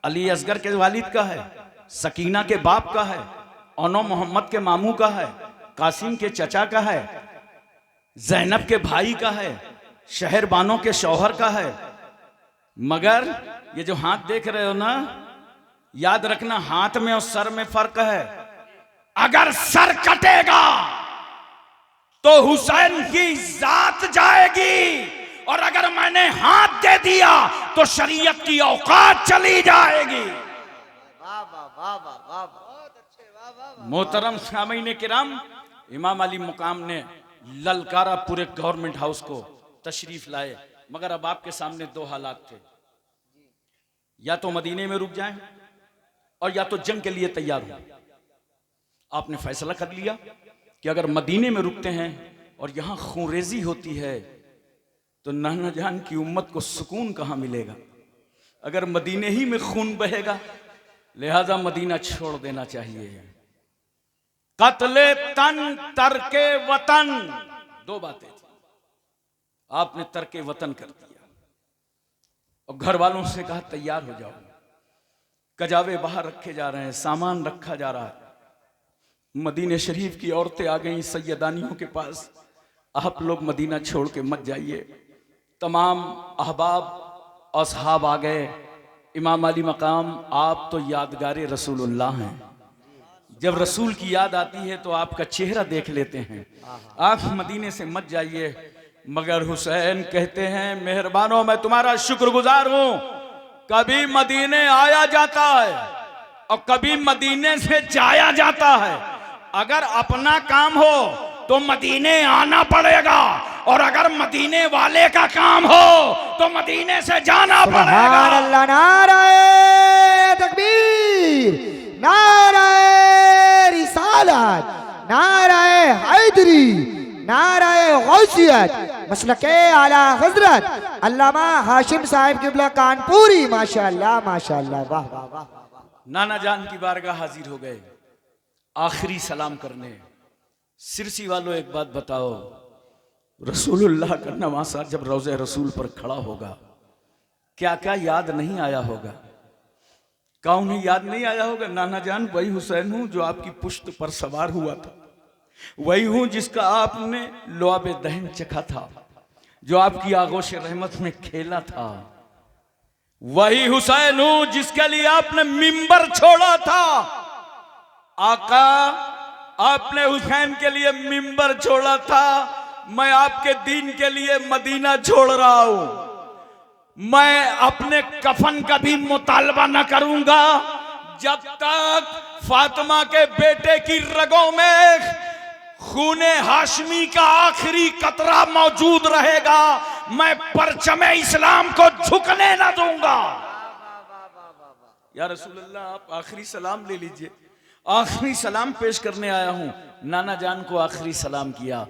अली असगर के वालिद का है, सकीना के बाप का है, ओनो मोहम्मद के मामू का है, कासिम के चचा का है, जैनब के भाई का है, शहर बानो के शौहर का है। मगर ये जो हाथ देख रहे हो ना, याद रखना, हाथ में और सर में फर्क है। अगर सर कटेगा तो हुसैन की जात जाएगी, और अगर मैंने हाथ दे दिया तो शरीयत की औकात चली जाएगी। वाह वाह वाह वाह वाह, बहुत अच्छे, वाह वाह वाह। मोहतरम सामीन किराम, इमाम अली मुकाम ने ललकारा पूरे गवर्नमेंट हाउस को, तशरीफ लाए, मगर अब आपके सामने दो हालात थे, या तो मदीने में रुक जाएं और या तो जंग के लिए तैयार हो। आपने फैसला कर लिया कि अगर मदीने में रुकते हैं और यहां खूंरेजी होती है तो नाना जान की उम्मत को सुकून कहां मिलेगा। अगर मदीने ही में खून बहेगा, लिहाजा मदीना छोड़ देना चाहिए। कत्ले तन तरके वतन, दो बातें थी। आपने तरके वतन कर दिया और घर वालों से कहा तैयार हो जाओ। कजावे बाहर रखे जा रहे हैं, सामान रखा जा रहा है। मदीने शरीफ की औरतें आ गई सैयदानियों के पास, आप लोग मदीना छोड़ के मत जाइए। तमाम अहबाब और सहाब आ गए। इमाम अली मकाम, आप तो यादगारे रसूलुल्लाह हैं। जब रसूल की याद आती है तो आपका चेहरा देख लेते हैं। आप मदीने से मत जाइए। मगर हुसैन कहते हैं, मेहरबानो, मैं तुम्हारा शुक्रगुजार हूं। कभी मदीने आया जाता है और कभी मदीने से जाया जाता है। अगर अपना काम हो तो मदीने आना पड़ेगा, और अगर मदीने वाले का काम हो तो मदीने से जाना पड़ेगा। सुभान अल्लाह, नारे तकबीर, नारे रिसालत, नारे हैदरी, नारे गौसियत, मसलके आला हजरत अल्लामा हाशिम साहिब किबला कानपुरी, माशाअल्लाह माशाअल्लाह, वाह वाह वाह। नाना जान की बारगाह हाजिर हो गए आखिरी सलाम करने। सिरसी वालों, एक बात बताओ, रसूलुल्लाह का नवासा जब रोज़े रसूल पर खड़ा होगा, क्या क्या याद नहीं आया होगा? कौन याद नहीं आया होगा? नाना जान, वही हुसैन हूं जो आपकी पुश्त पर सवार हुआ था, वही हूं जिसका आपने लुआबे दहन चखा था, जो आपकी आगोश रहमत में खेला था। वही हुसैन हूं जिसके लिए आपने मिंबर छोड़ा था। आका, आपने हुसैन के लिए मिंबर छोड़ा था। मैं आपके दीन के लिए मदीना छोड़ रहा हूं। मैं अपने कफन का भी मुतालबा न करूंगा जब तक फातिमा के बेटे की रगों में खूने हाशमी का आखिरी कतरा मौजूद रहेगा। मैं परचमे इस्लाम को झुकने न दूंगा। या रसूलल्लाह, आप आखिरी सलाम ले लीजिए। आखिरी सलाम पेश करने आया हूं। नाना जान को आखिरी सलाम किया।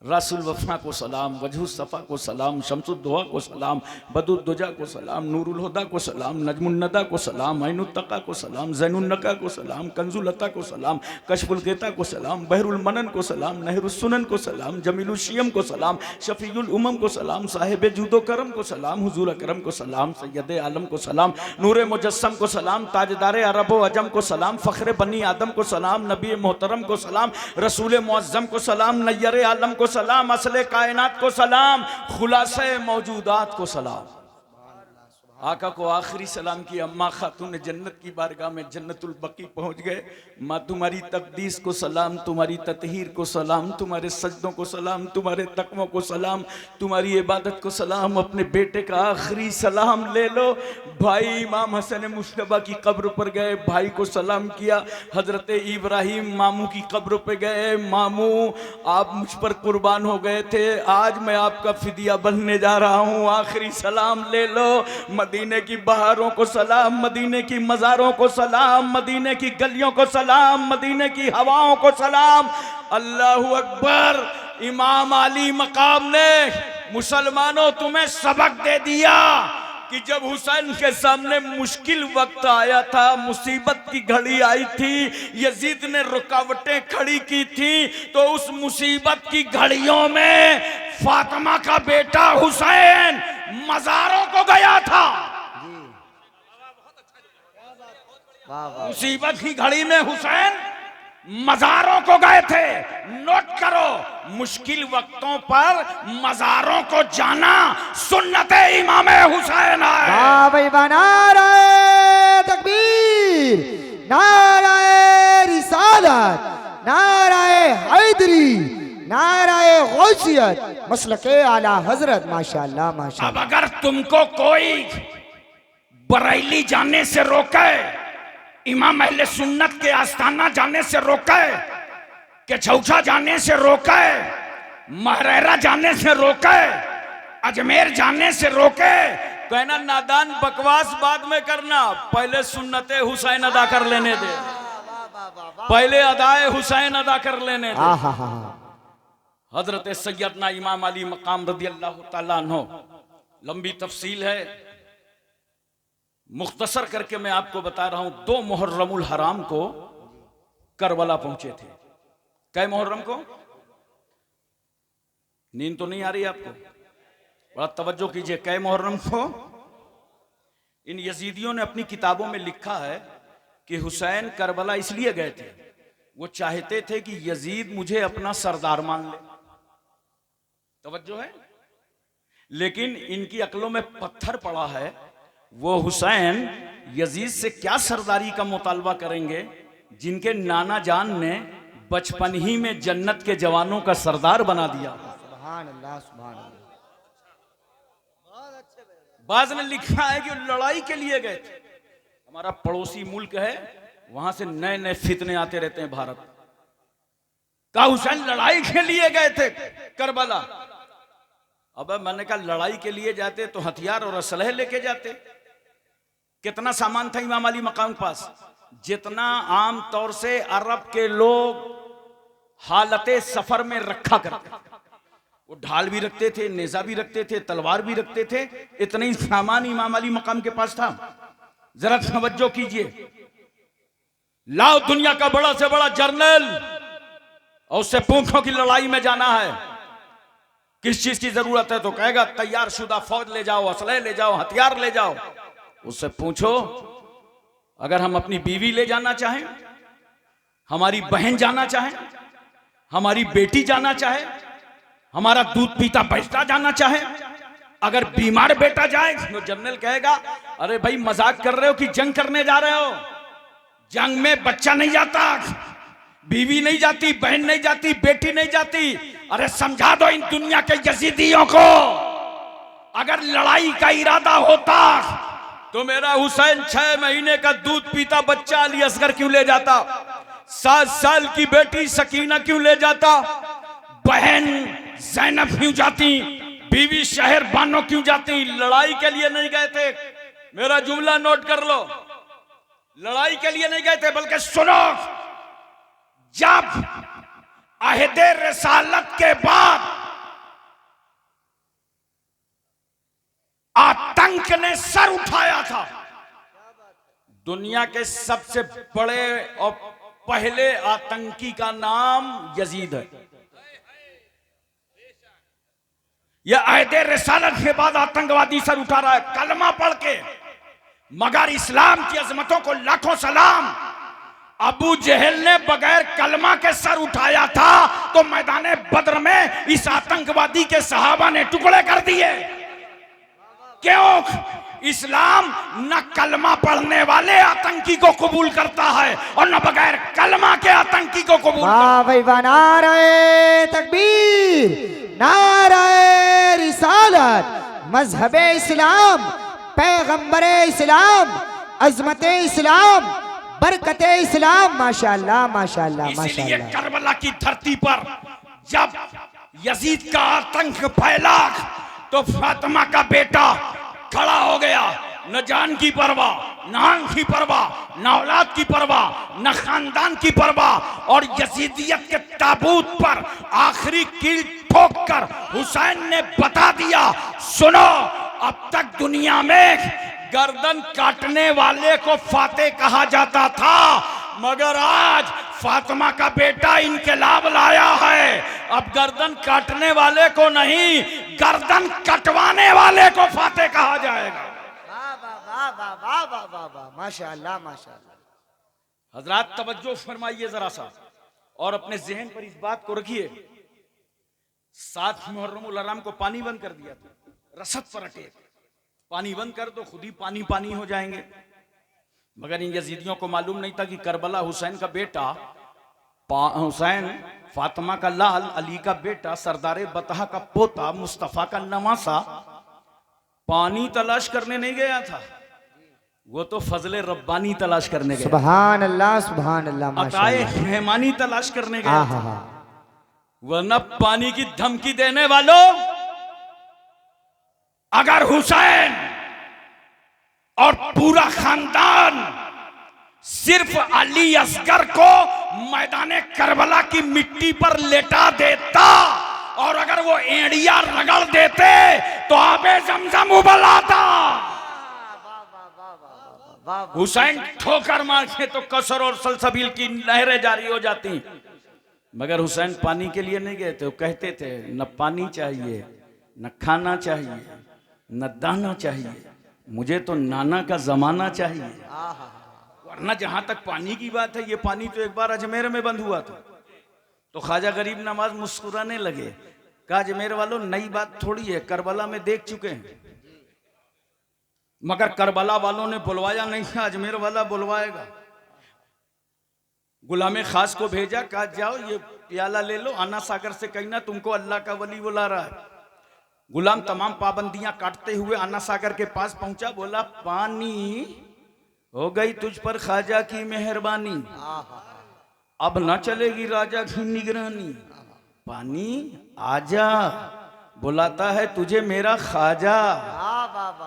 रासुल वफा को सलाम, वजहु सफ़ा को सलाम, शम्सुद्दोहा को सलाम, बदुद्दुजा को सलाम, नूरुल हुदा को सलाम, नजमुन नदा को सलाम, ऐनुत्तका को सलाम, ज़ैनुन नका को सलाम, कंजुल अता को सलाम, कशफुल गेता को सलाम, बहरुल मनन को सलाम, नहरुस सुनन को सलाम, जमीलुल शियम को सलाम, शफीउल उमम को सलाम, साहिब जूदो करम को सलाम, हुजूर अकरम को सलाम, सैयद आलम को सलाम, नूरे मुजस्सम को सलाम, ताजदार अरब व अजम को सलाम, फ़ख्र बनी आदम को सलाम, नबी मोहतरम को सलाम, रसूल मुअज़्ज़म को सलाम, नय्यर आलम को सलाम, असले कायनात को सलाम, खुलासे मौजूदात को सलाम। आका को आखिरी सलाम किया। अम्मा खातून जन्नत की बारगाह में जन्नतुल बकी पहुंच गए। माँ, तुम्हारी तकदीस को सलाम, तुम्हारी ततहीर को सलाम, तुम्हारे सजदों को सलाम, तुम्हारे तकवों को सलाम, तुम्हारी इबादत को सलाम। अपने बेटे का आखिरी सलाम ले लो। भाई इमाम हसन मुश्तबा की कब्र पर गए, भाई को सलाम किया। हजरत इब्राहिम मामू की कब्र पर गए, मामू आप मुझ पर कुर्बान हो गए थे, आज मैं आपका फिदिया बनने जा रहा हूँ, आखिरी सलाम ले लो। मदीने की बहारों को सलाम, मदीने की मज़ारों को सलाम, मदीने की गलियों को सलाम, मदीने की हवाओं को सलाम। अल्लाहु अकबर। इमाम अली मकाम ने मुसलमानों तुम्हें सबक दे दिया कि जब हुसैन के सामने मुश्किल वक्त आया था, मुसीबत की घड़ी आई थी, यजीद ने रुकावटें खड़ी की थी, तो उस मुसीबत की घड़ियों में फातिमा का बेटा हुसैन मज़ारों को गया था। मुसीबत की घड़ी में हुसैन मज़ारों को गए थे। नोट करो, मुश्किल वक्तों पर मज़ारों को जाना सुन्नत इमाम हुसैन है। भाई बना रहे तकबीर। नाराए रिसालत, नाराए हैदरी, नाराए गौसियत, मसलके आला हजरत। माशाअल्लाह अब माशाअल्लाह। अगर तुमको कोई बरेली जाने से रोके, इमाम अहले सुन्नत के आस्थाना जाने से रोके, के छौछा जाने से रोके, महरेरा जाने से रोके, अजमेर जाने से रोके, कहना नादान बकवास बाद में करना, पहले सुन्नते हुसैन अदा कर लेने दे, पहले अदाए हुसैन अदा कर लेने दे। हाँ हाँ हाँ। हजरत सैयदना इमाम अली मकाम रदी अल्लाह तआला अन्हो, लंबी तफसील है, मुख्तसर करके मैं आपको बता रहा हूं। 2 मुहर्रमुल हराम को करबला पहुंचे थे। कै मुहर्रम को? नींद तो नहीं आ रही आपको? बड़ा तवज्जो कीजिए। कै मुहर्रम को? इन यजीदियों ने अपनी किताबों में लिखा है कि हुसैन करबला इसलिए गए थे, वो चाहते थे कि यजीद मुझे अपना सरदार मान ले। तवज्जो है? लेकिन इनकी अक्लों में पत्थर पड़ा है। वो हुसैन यजीद से क्या सरदारी का मुतालबा करेंगे जिनके नाना जान ने बचपन ही में जन्नत के जवानों का सरदार बना दिया। सुभान अल्लाह सुभान अल्लाह। बाज ने लिखा है कि लड़ाई के लिए गए थे। हमारा पड़ोसी मुल्क है, वहां से नए नए फितने आते रहते हैं भारत का। हुसैन लड़ाई के लिए गए थे करबला। अब मैंने कहा लड़ाई के लिए जाते तो हथियार और असलहे लेके जाते। कितना सामान था इमाम अली मकाम के पास? जितना आम तौर से अरब के लोग हालते सफर में रखा करते। वो ढाल भी रखते थे, नेजा भी रखते थे, तलवार भी रखते थे। इतना ही सामान इमाम अली मकाम के पास था। जरा तवज्जो कीजिए। लाओ दुनिया का बड़ा से बड़ा जर्नल और उससे पूछो कि लड़ाई में जाना है, किस चीज की जरूरत है, तो कहेगा तैयार शुदा फौज ले जाओ, असलहे ले जाओ, हथियार ले जाओ। उससे पूछो अगर हम अपनी बीवी ले जाना चाहें, हमारी बहन जाना चाहें, हमारी बेटी जाना चाहे, हमारा दूध पीता बच्चा जाना चाहे, अगर बीमार बेटा जाए तो जनरल कहेगा अरे भाई मजाक कर रहे हो कि जंग करने जा रहे हो? जंग में बच्चा नहीं जाता, बीवी नहीं जाती, बहन नहीं जाती, बेटी नहीं जाती। अरे समझा दो इन दुनिया के यजीदियों को, अगर लड़ाई का इरादा होता तो मेरा हुसैन 6 महीने का दूध पीता बच्चा अली असगर क्यों ले जाता? 7 साल की बेटी सकीना क्यों ले जाता? बहन ज़ैनब क्यों जाती? बीवी शहर बानो क्यों जाती? लड़ाई के लिए नहीं गए थे। मेरा जुमला नोट कर लो, लड़ाई के लिए नहीं गए थे, बल्कि सुनो, जब अहदे रिसालत के बाद आतंक ने सर उठाया था, दुनिया के सबसे बड़े और पहले आतंकी का नाम यजीद है। यह अहदे रिसालत के बाद आतंकवादी सर उठा रहा है कलमा पढ़ के। मगर इस्लाम की अजमतों को लाखों सलाम, अबू जहल ने बगैर कलमा के सर उठाया था तो मैदान बद्र में इस आतंकवादी के सहाबा ने टुकड़े कर दिए। क्यों? इस्लाम न कलमा पढ़ने वाले आतंकी को कबूल करता है और न बगैर कलमा के आतंकी को कबूल। वाह भाई वाह, नारे तकबीर, नारे रिसालत, मजहबे इस्लाम, पैगंबरे इस्लाम, अजमते इस्लाम, बरकते इस्लाम। माशाअल्लाह माशाअल्लाह इसीलिए माशाअल्लाह। करबला की धरती पर जब यजीद का आतंक फैला तो फातिमा का बेटा खड़ा हो गया। न जान की परवाह, न आंख की परवाह, न औलाद की परवाह, न खानदान की परवाह, और यजीदियत के ताबूत पर आखिरी कील ठोक कर हुसैन ने बता दिया, सुनो, अब तक दुनिया में गर्दन काटने वाले को फाते कहा जाता था, मगर आज फातिमा का बेटा इनकलाब लाया है। अब गर्दन काटने वाले को नहीं, गर्दन कटवाने वाले को फाते कहा जाएगा। वाह वाह वाह वाह वाह वाह वाह, माशाअल्लाह माशाअल्लाह। हजरात तवज्जो फरमाइए जरा सा और अपने जहन पर इस बात को रखिए। 7 मुहर्रमुल हराम को पानी बंद कर दिया था, रसद पर रटे, पानी बंद कर दो खुद ही पानी पानी हो जाएंगे। मगर इन यजीदियों को मालूम नहीं था कि करबला हुसैन का बेटा, हुसैन फातिमा का लाल, अली का बेटा, सरदार बतहा का पोता, मुस्तफा का नवासा पानी तलाश करने नहीं गया था, वो तो फजले रब्बानी तलाश करने गया, सुभान अल्लाह अताए माशाअल्लाह, मेहमानी तलाश करने गया हाँ था। हाँ। वरना पानी की धमकी देने वालों, अगर हुसैन और पूरा खानदान सिर्फ अली असगर को मैदान करबला की मिट्टी पर लेटा देता और अगर वो एड़िया रगड़ देते तो आबे जमजम उबल आता। हुसैन ठोकर मारते तो कसर और सलसबील की नहरें जारी हो जाती। मगर हुसैन पानी के लिए नहीं गए थे, वो कहते थे न पानी चाहिए, न खाना चाहिए, न दाना चाहिए, मुझे तो नाना का जमाना चाहिए। वरना जहां तक पानी की बात है, ये पानी तो एक बार अजमेर में बंद हुआ था, तो ख्वाजा गरीब नवाज मुस्कुराने लगे, कहा अजमेर वालों नई बात थोड़ी है, करबला में देख चुके हैं। मगर करबला वालों ने बुलवाया नहीं था, अजमेर वाला बुलवाएगा। गुलाम खास को भेजा, कहा जाओ ये प्याला ले लो, आना सागर से कहना तुमको अल्लाह का वली बुला रहा है। गुलाम तमाम पाबंदियां काटते हुए आना सागर के पास पहुंचा, बोला पानी हो गई तुझ पर ख्वाजा की मेहरबानी, अब ना चलेगी राजा की निगरानी, पानी आजा, बुलाता है तुझे मेरा ख्वाजा।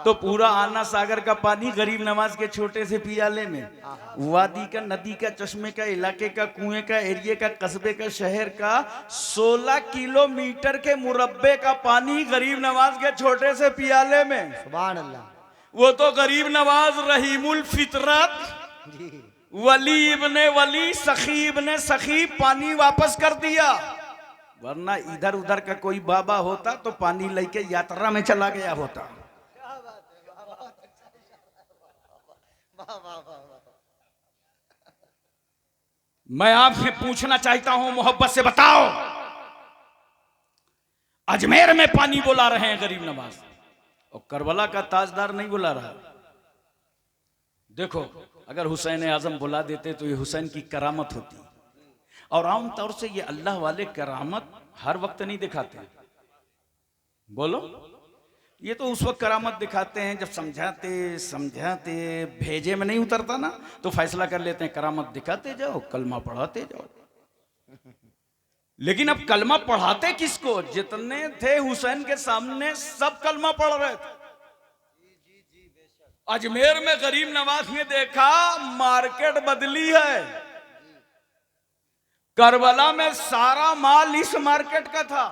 तो पूरा आना सागर का पानी गरीब नवाज के छोटे से पियाले में, वादी का, नदी का, चश्मे का, इलाके का, कुएं का, एरिया का, कस्बे का, शहर का 16 किलोमीटर के मुरब्बे का पानी गरीब नवाज के छोटे से पियाले में। सुभान अल्लाह। वो तो गरीब नवाज रहीमुल फितरत, वली इब्ने वली, सखी इब्ने सखी, पानी वापस कर दिया। वरना इधर उधर का कोई बाबा होता तो पानी लेके यात्रा में चला गया होता। मैं आपसे पूछना चाहता हूं, मोहब्बत से बताओ, अजमेर में पानी बुला रहे हैं गरीब नवाज और करबला का ताजदार नहीं बुला रहा। देखो, अगर हुसैन आजम बुला देते तो ये हुसैन की करामत होती। और आमतौर से ये अल्लाह वाले करामत हर वक्त नहीं दिखाते। बोलो, ये तो उस वक्त करामत दिखाते हैं जब समझाते समझाते भेजे में नहीं उतरता ना, तो फैसला कर लेते हैं करामत दिखाते जाओ, कलमा पढ़ाते जाओ। लेकिन अब कलमा पढ़ाते किसको? जितने थे हुसैन के सामने सब कलमा पढ़ रहे थे। अजमेर में गरीब नवाज ने देखा मार्केट बदली है, करबला में सारा माल इस मार्केट का था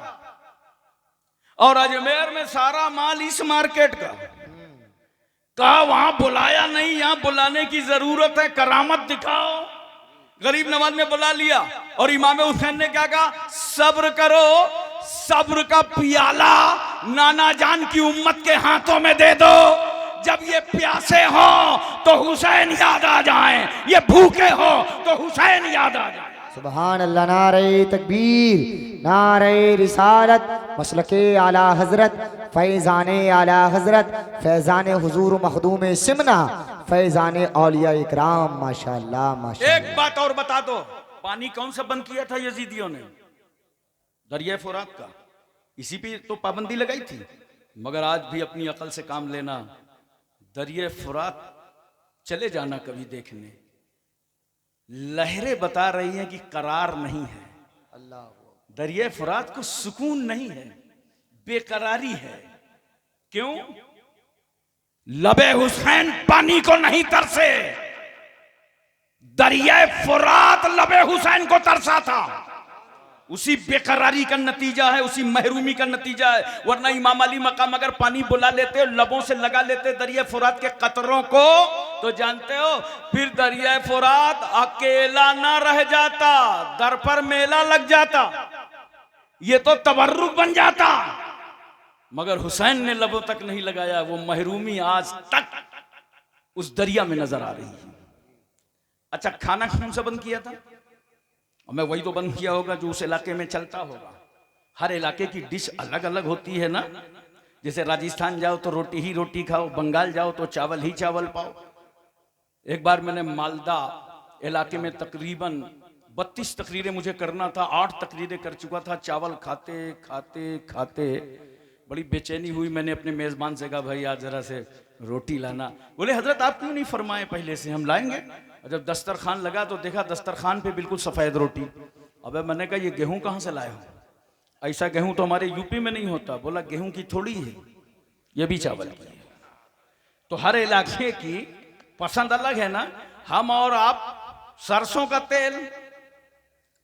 और अजमेर में सारा माल इस मार्केट का। कहा वहां बुलाया नहीं, यहां बुलाने की जरूरत है, करामत दिखाओ। गरीब नवाज ने बुला लिया और इमाम हुसैन ने क्या कहा? सब्र करो, सब्र का पियाला नाना जान की उम्मत के हाथों में दे दो। जब ये प्यासे हो तो हुसैन याद आ जाए, ये भूखे हो तो हुसैन याद आ जाए। सुभान अल्लाह। नारे तकबीर, नारे रिसालत, मसलके आला हजरत, फैज़ाने आला हजरत, फैज़ाने हुजूर मखदूम सिमना, फैज़ाने औलिया इकराम। माशाअल्लाह माशाअल्लाह। एक बात और बता दो, पानी कौन सा बंद किया था यजीदियों ने? दरिया फुरात का। इसी पे तो पाबंदी लगाई थी। मगर आज भी अपनी अकल से काम लेना, दरिया फुरात चले जाना कभी देखने, लहरें बता रही हैं कि करार नहीं है। दरिया फुरात को सुकून नहीं है, बेकरारी है। क्यों? लबे हुसैन पानी को नहीं तरसे, दरिया फुरात लबे हुसैन को तरसा था। उसी बेकरारी का नतीजा है, उसी महरूमी का नतीजा है। वरना इमाम अली मकाम अगर पानी बुला लेते, लबों से लगा लेते दरिया फुरात के कतरों को, तो जानते हो फिर दरिया फुरात अकेला ना रह जाता, दर पर मेला लग जाता, ये तो तबर्रुक बन जाता। मगर हुसैन ने लबों तक नहीं लगाया, वो महरूमी आज तक उस दरिया में नजर आ रही है। अच्छा, खाना कौन सा बंद किया था? मैं वही तो बंद किया होगा जो उस इलाके में चलता होगा। हर इलाके की डिश अलग अलग होती है ना। जैसे राजस्थान जाओ तो रोटी ही रोटी खाओ, बंगाल जाओ तो चावल ही चावल पाओ, एक बार मैंने मालदा इलाके में तकरीबन 32 तकरीरें मुझे करना था, 8 तकरीरें कर चुका था। चावल खाते खाते खाते बड़ी बेचैनी हुई। मैंने अपने मेज़बान से कहा भाई आज ज़रा से रोटी लाना। बोले हजरत आप क्यों नहीं फरमाए पहले से, हम लाएंगे। और जब दस्तरखान लगा तो देखा दस्तरखान पे बिल्कुल सफ़ेद रोटी। अबे मैंने कहा ये गेहूं कहाँ से लाए हो, ऐसा गेहूं तो हमारे यूपी में नहीं होता। बोला गेहूं की थोड़ी है, ये भी चावल की है। तो हर इलाके की पसंद अलग है ना। हम और आप सरसों का तेल,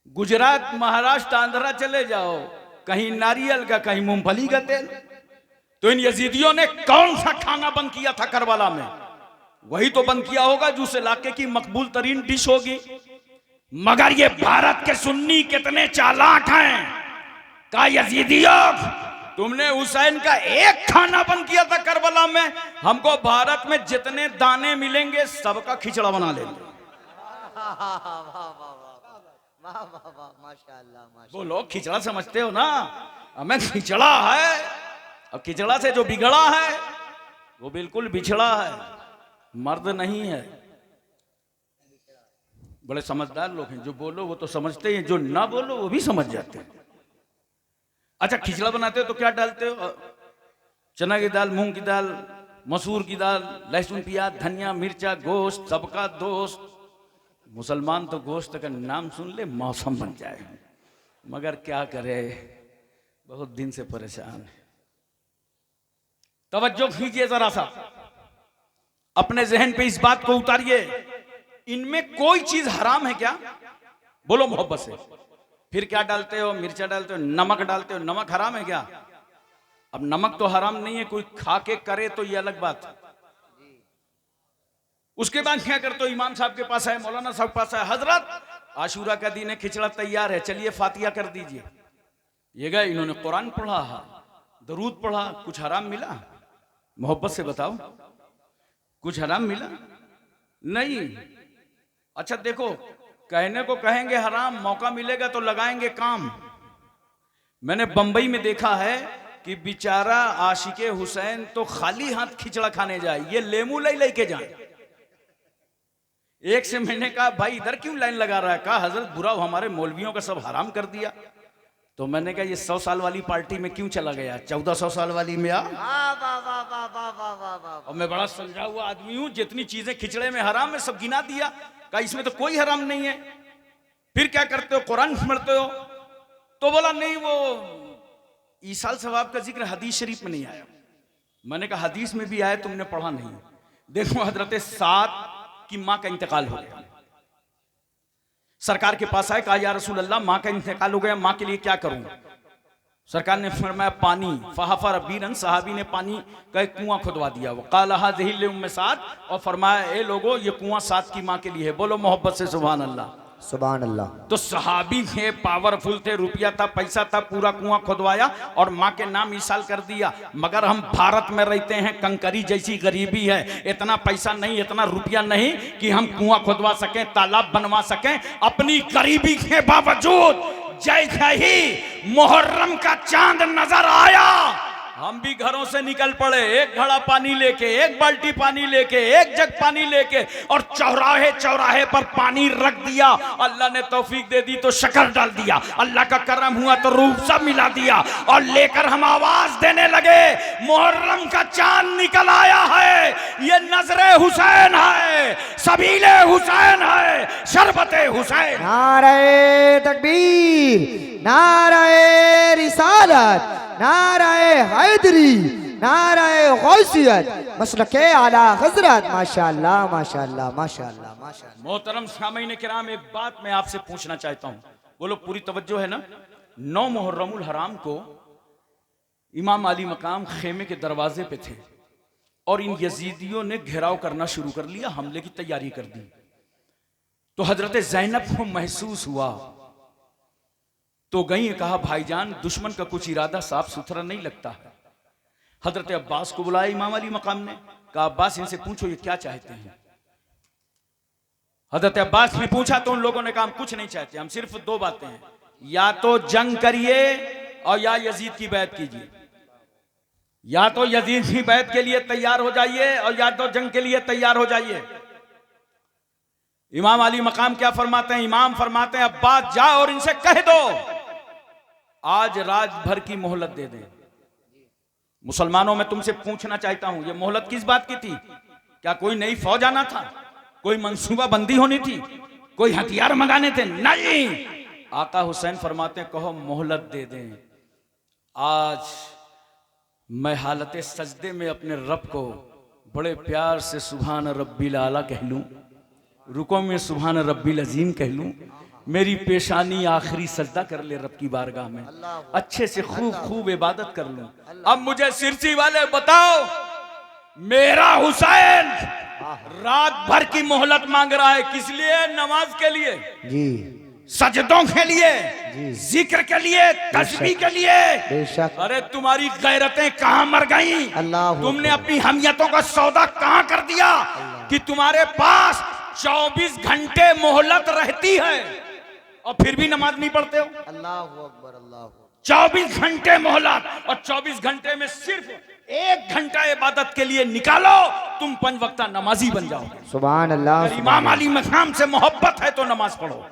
गुजरात महाराष्ट्र आंध्रा चले जाओ, कहीं नारियल का कहीं मूंगफली का तेल। तो इन यजीदियों ने कौन सा खाना बंद किया था करबला में, वही तो बंद किया होगा जो उस इलाके की मकबूल तरीन डिश होगी। मगर ये भारत के सुन्नी कितने चालाक हैं। का यजीदियों तुमने हुसैन का एक खाना बंद किया था करबला में, हमको भारत में जितने दाने मिलेंगे सबका खिचड़ा बना लेंगे। वो लोग खिचड़ा समझते हो ना, हमें खिचड़ा है। और खिचड़ा से जो बिगड़ा है वो बिल्कुल बिछड़ा है, मर्द नहीं है। बड़े समझदार लोग हैं, जो बोलो वो तो समझते हैं, जो ना बोलो वो भी समझ जाते हैं। अच्छा खिचड़ा बनाते हो तो क्या डालते हो? चना की दाल, मूंग की दाल, मसूर की दाल, लहसुन प्याज धनिया मिर्चा गोश्त, सबका दोस्त। मुसलमान तो गोश्त का नाम सुन ले मौसम बन जाए, मगर क्या करे, बहुत दिन से परेशान है। तवज्जो कीजिए जरा सा, अपने जहन पे इस बात को उतारिए, इनमें कोई चीज हराम है क्या? बोलो मोहब्बत से। फिर क्या डालते हो? मिर्चा डालते हो, नमक डालते हो, नमक हराम है क्या? अब नमक तो हराम नहीं है, कोई खा के करे तो ये अलग बात। उसके बाद क्या करते हो? इमाम साहब के पास आए, मौलाना साहब के पास आए, हजरत आशूरा का दिन है, खिचड़ा तैयार है, चलिए फातिया कर दीजिए। ये गए, इन्होंने कुरान पढ़ा, दरूद पढ़ा, कुछ हराम मिला? मोहब्बत से बताओ, कुछ हराम मिला? नहीं। अच्छा देखो, कहने को कहेंगे हराम, मौका मिलेगा तो लगाएंगे काम। मैंने बंबई में देखा है कि बेचारा आशिके हुसैन तो खाली हाथ खिचड़ा खाने जाए, ये लेमू लेके जाए। एक से मैंने कहा भाई इधर क्यों लाइन लगा रहा है? कहा हजरत बुरा हमारे मौलवियों का सब हराम कर दिया। तो मैंने कहा ये 100 साल वाली पार्टी में क्यों चला गया, 1400 साल वाली में आ। और मैं बड़ा समझा हुआ आदमी हूं, जितनी चीजें खिचड़े में हराम है सब गिना दिया, कहा इसमें तो कोई हराम नहीं है। फिर क्या करते हो? कुरान पढ़ते हो? तो बोला नहीं, वो ईसाल सवाब का जिक्र हदीस शरीफ में नहीं आया। मैंने कहा हदीस में भी आया, तुमने पढ़ा नहीं। देखो हजरत साद की मां का इंतकाल हो गया, सरकार के पास आए, कहा या रसूल अल्लाह मां का इंतकाल हो गया, मां के लिए क्या करूं? सरकार ने फरमाया पानी। फहफर बीरन, सहाबी ने पानी का एक कुआं खुदवा दिया। वो काला हाज़िहिल उम्मे साद, और फरमाया ए लोगो ये कुआं साद की मां के लिए है। बोलो मोहब्बत से सुभान अल्लाह, सुभान अल्लाह। तो सहाबी थे, पावरफुल थे, रुपया था, पैसा था, पूरा कुआं खुदवाया और माँ के नाम ईसाल कर दिया। मगर हम भारत में रहते हैं, कंकरी जैसी गरीबी है, इतना पैसा नहीं, इतना रुपया नहीं कि हम कुआं खुदवा सकें, तालाब बनवा सकें। अपनी गरीबी के बावजूद जैसे ही मुहर्रम का चांद नजर आया, हम भी घरों से निकल पड़े, एक घड़ा पानी लेके, एक बाल्टी पानी लेके, एक जग पानी लेके, और चौराहे चौराहे पर पानी रख दिया। अल्लाह ने तौफीक दे दी तो शक्कर डाल दिया, अल्लाह का करम हुआ तो रूह सब मिला दिया, और लेकर हम आवाज देने लगे मुहर्रम का चांद निकल आया है, ये नजरे हुसैन है, सबीले हुसैन है, शरबते हुसैन। नारे तकबीर, नारे रिसालत, नारे हैदरी, नारे गौसियत, मसलके आला हजरत। माशाअल्लाह माशाअल्लाह माशाअल्लाह माशाअल्लाह। मोहतरम सामीन किराम, एक बात मैं आपसे पूछना चाहता हूं, बोलो पूरी तवज्जो है ना। 9 मुहर्रमुल हराम को इमाम अली मकाम खेमे के दरवाजे पे थे और इन यजीदियों ने घेराव करना शुरू कर लिया, हमले की तैयारी कर दी। तो हजरत ज़ैनब को महसूस हुआ, तो गई, कहा भाईजान दुश्मन का कुछ इरादा साफ सुथरा नहीं लगता है। हजरत अब्बास को बुलाया इमाम अली मकाम ने, कहा अब्बास इनसे पूछो ये क्या चाहते हैं। हजरत अब्बास ने पूछा तो उन लोगों ने कहा हम कुछ नहीं चाहते, हम सिर्फ 2 बातें हैं, या तो जंग करिए और या यजीद की बैत कीजिए। या तो यजीद की बैत के लिए तैयार हो जाइए और या तो जंग के लिए तैयार हो जाइए। इमाम अली मकाम क्या फरमाते हैं? इमाम फरमाते हैं अब्बास जा और इनसे कह दो आज रात भर की मोहलत दे दें। मुसलमानों में तुमसे पूछना चाहता हूं, ये मोहलत किस बात की थी? क्या कोई नई फौज आना था? कोई मंसूबा बंदी होनी थी? कोई हथियार मंगाने थे? नहीं, आका हुसैन फरमाते हैं कहो मोहलत दे दें। आज मैं हालत सजदे में अपने रब को बड़े प्यार से सुभान रब्बिल आला कह लूं, रुको में सुभान रब्बिल अजीम कह लूं, मेरी पेशानी आखिरी सजदा कर ले रब की बारगाह में, अच्छे से खूब खूब इबादत कर लूं। अब मुझे सिरसी वाले बताओ, मेरा हुसैन रात भर की मोहलत मांग रहा है, किस लिए? नमाज के लिए जी, सजदों के लिए, जिक्र के लिए, तस्बीह के लिए। बेशक। अरे तुम्हारी गैरतें कहां मर गई? अल्लाह, तुमने अपनी हमियतों का सौदा कहां कर दिया कि तुम्हारे पास 24 घंटे मोहलत रहती है और फिर भी नमाज नहीं पढ़ते हो? अल्लाह अकबर, अल्लाह। 24 घंटे मोहलत और 24 घंटे में सिर्फ 1 घंटा इबादत के लिए निकालो, तुम 5 वक्ता नमाजी बन जाओगे। सुभान अल्लाह। अगर इमाम अली मकाम से मोहब्बत है तो नमाज पढ़ो,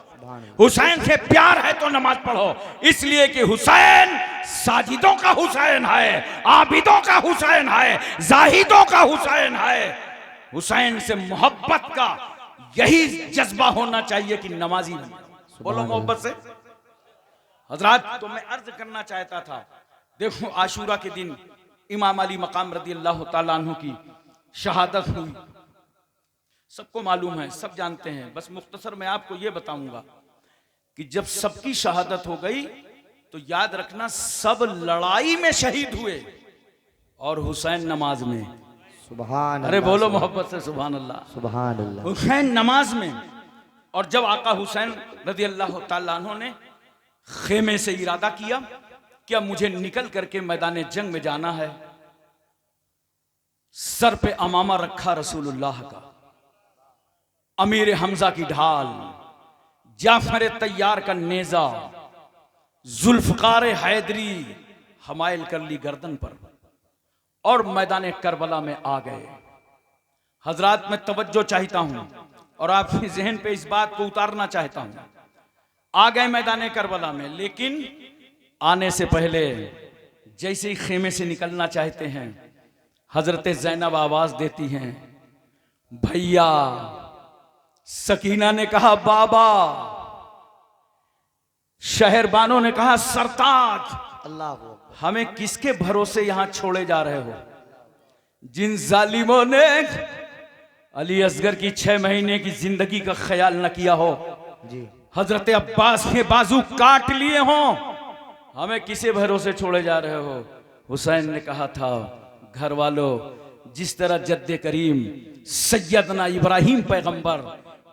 हुसैन से प्यार है तो नमाज पढ़ो, इसलिए कि हुसैन साजिदों का हुसैन है, आबिदों का हुसैन है, जाहिदों का हुसैन है। हुसैन से मोहब्बत का यही जज्बा होना चाहिए कि नमाजी बने। बोलो मोहब्बत से। हजरात, तो मैं अर्ज करना चाहता था, देखो आशूरा के दिन इमाम अली मकाम रदी अल्लाह तआला अन्हु की शहादत हुई, सबको मालूम है, सब जानते हैं। बस मुख्तसर मैं आपको यह बताऊंगा कि जब सबकी शहादत हो गई तो याद रखना सब लड़ाई में शहीद हुए और हुसैन नमाज में। सुभान अरे अल्लाह, बोलो मोहब्बत से सुभान अल्लाह। सुभान अल्लाह। हुसैन नमाज में। और जब आका हुसैन रदी अल्लाह तआला अन्हु ने खेमे से इरादा किया कि अब मुझे निकल करके मैदान जंग में जाना है, सर पे अमामा रखा रसूलुल्लाह का, अमीर हमजा की ढाल, जाफर तैयार का नेजा, जुल्फकार हैदरी हमायल कर ली गर्दन पर और मैदान करबला में आ गए। हजरात, मैं तवज्जो चाहता हूं और आपके जहन पे इस बात को उतारना चाहता हूं। आ गए मैदान करबला में, लेकिन आने से पहले जैसे ही खेमे से निकलना चाहते हैं, हजरत ज़ैनब आवाज देती हैं, भैया। सकीना ने कहा बाबा, शहरबानों ने कहा सरताज। अल्लाह, हमें किसके भरोसे यहां छोड़े जा रहे हो? जिन जालिमों ने अली असगर की 6 महीने की जिंदगी का ख्याल न किया हो, जी, हजरत अब्बास के बाजू काट लिए हों, हमें किसे भरोसे छोड़े जा रहे हो? हुसैन ने कहा था, घर वालों, जिस तरह जद्दे करीम सैयदना इब्राहिम पैगंबर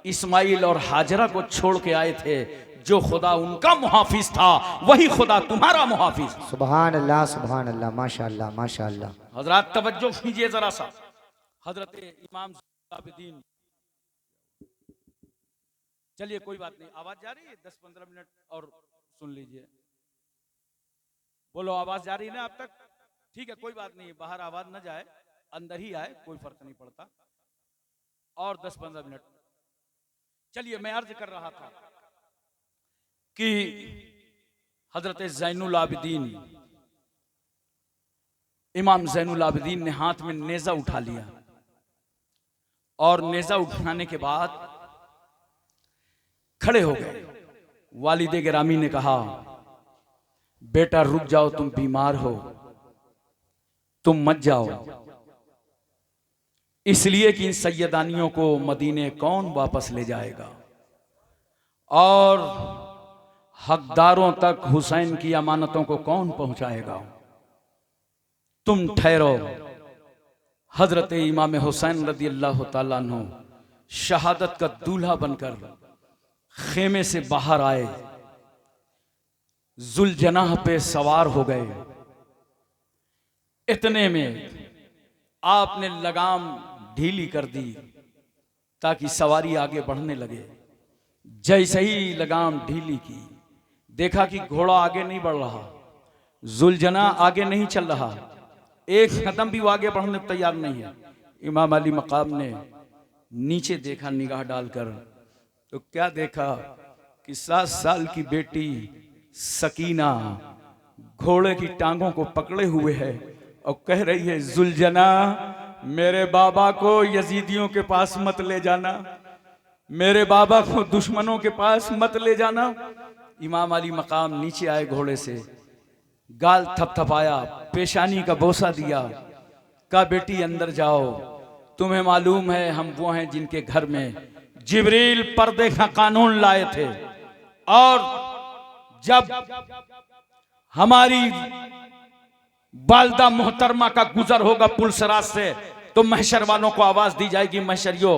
इस्माइल और हाजरा को छोड़ के आए थे, जो खुदा उनका मुहाफिज था वही खुदा तुम्हारा मुहाफिज। सुभान अल्लाह, सुभान अल्लाह, माशाअल्लाह, माशाअल्लाह। हजरात, तवज्जो कीजिए जरा सा। हजरत इमाम आबिदीन, चलिए कोई बात नहीं, आवाज जा रही है? 10-15 मिनट और सुन लीजिए। बोलो, आवाज जा रही है ना अब तक? ठीक है, कोई बात नहीं, बाहर आवाज न जाए, अंदर ही आए, कोई फर्क नहीं पड़ता। और 10-15 मिनट। चलिए, मैं अर्ज कर रहा था कि हजरत ज़ैनुल आबिदीन, इमाम ज़ैनुल आबिदीन ने हाथ में नेजा उठा लिया और नेजा उठाने के बाद खड़े हो गए। वालिदे गिरामी ने कहा, बेटा रुक जाओ, तुम बीमार हो, तुम मत जाओ, इसलिए कि इन सैयदानियों को मदीने कौन वापस ले जाएगा और हकदारों तक हुसैन की अमानतों को कौन पहुंचाएगा? तुम ठहरो। हजरत इमाम हुसैन रदी अल्लाह तआला अन्हु शहादत का दूल्हा बनकर खेमे से बाहर आए, जुलजनाह पे सवार हो गए। इतने में आपने लगाम ढीली कर दी ताकि सवारी आगे बढ़ने लगे। जैसे ही लगाम ढीली की, देखा कि घोड़ा आगे नहीं बढ़ रहा, जुलजना आगे नहीं चल रहा, एक कदम भी वो आगे बढ़ने तैयार नहीं है। इमाम अली मकाम ने नीचे देखा निगाह डालकर, तो क्या देखा कि 7 साल की बेटी सकीना घोड़े की टांगों को पकड़े हुए है और कह रही है, जुलजना मेरे बाबा को यजीदियों के पास मत ले जाना, मेरे बाबा को दुश्मनों के पास मत ले जाना। इमाम अली मकाम नीचे आए घोड़े से, गाल थपथपाया, पेशानी का बोसा दिया, कहा बेटी अंदर जाओ, तुम्हें मालूम है हम वो हैं जिनके घर में जिब्रील पर्दे का कानून लाए थे, और जब हमारी वालदा मोहतरमा का गुजर होगा पुलसराज से तो महशर वालों को आवाज दी जाएगी, महशरियो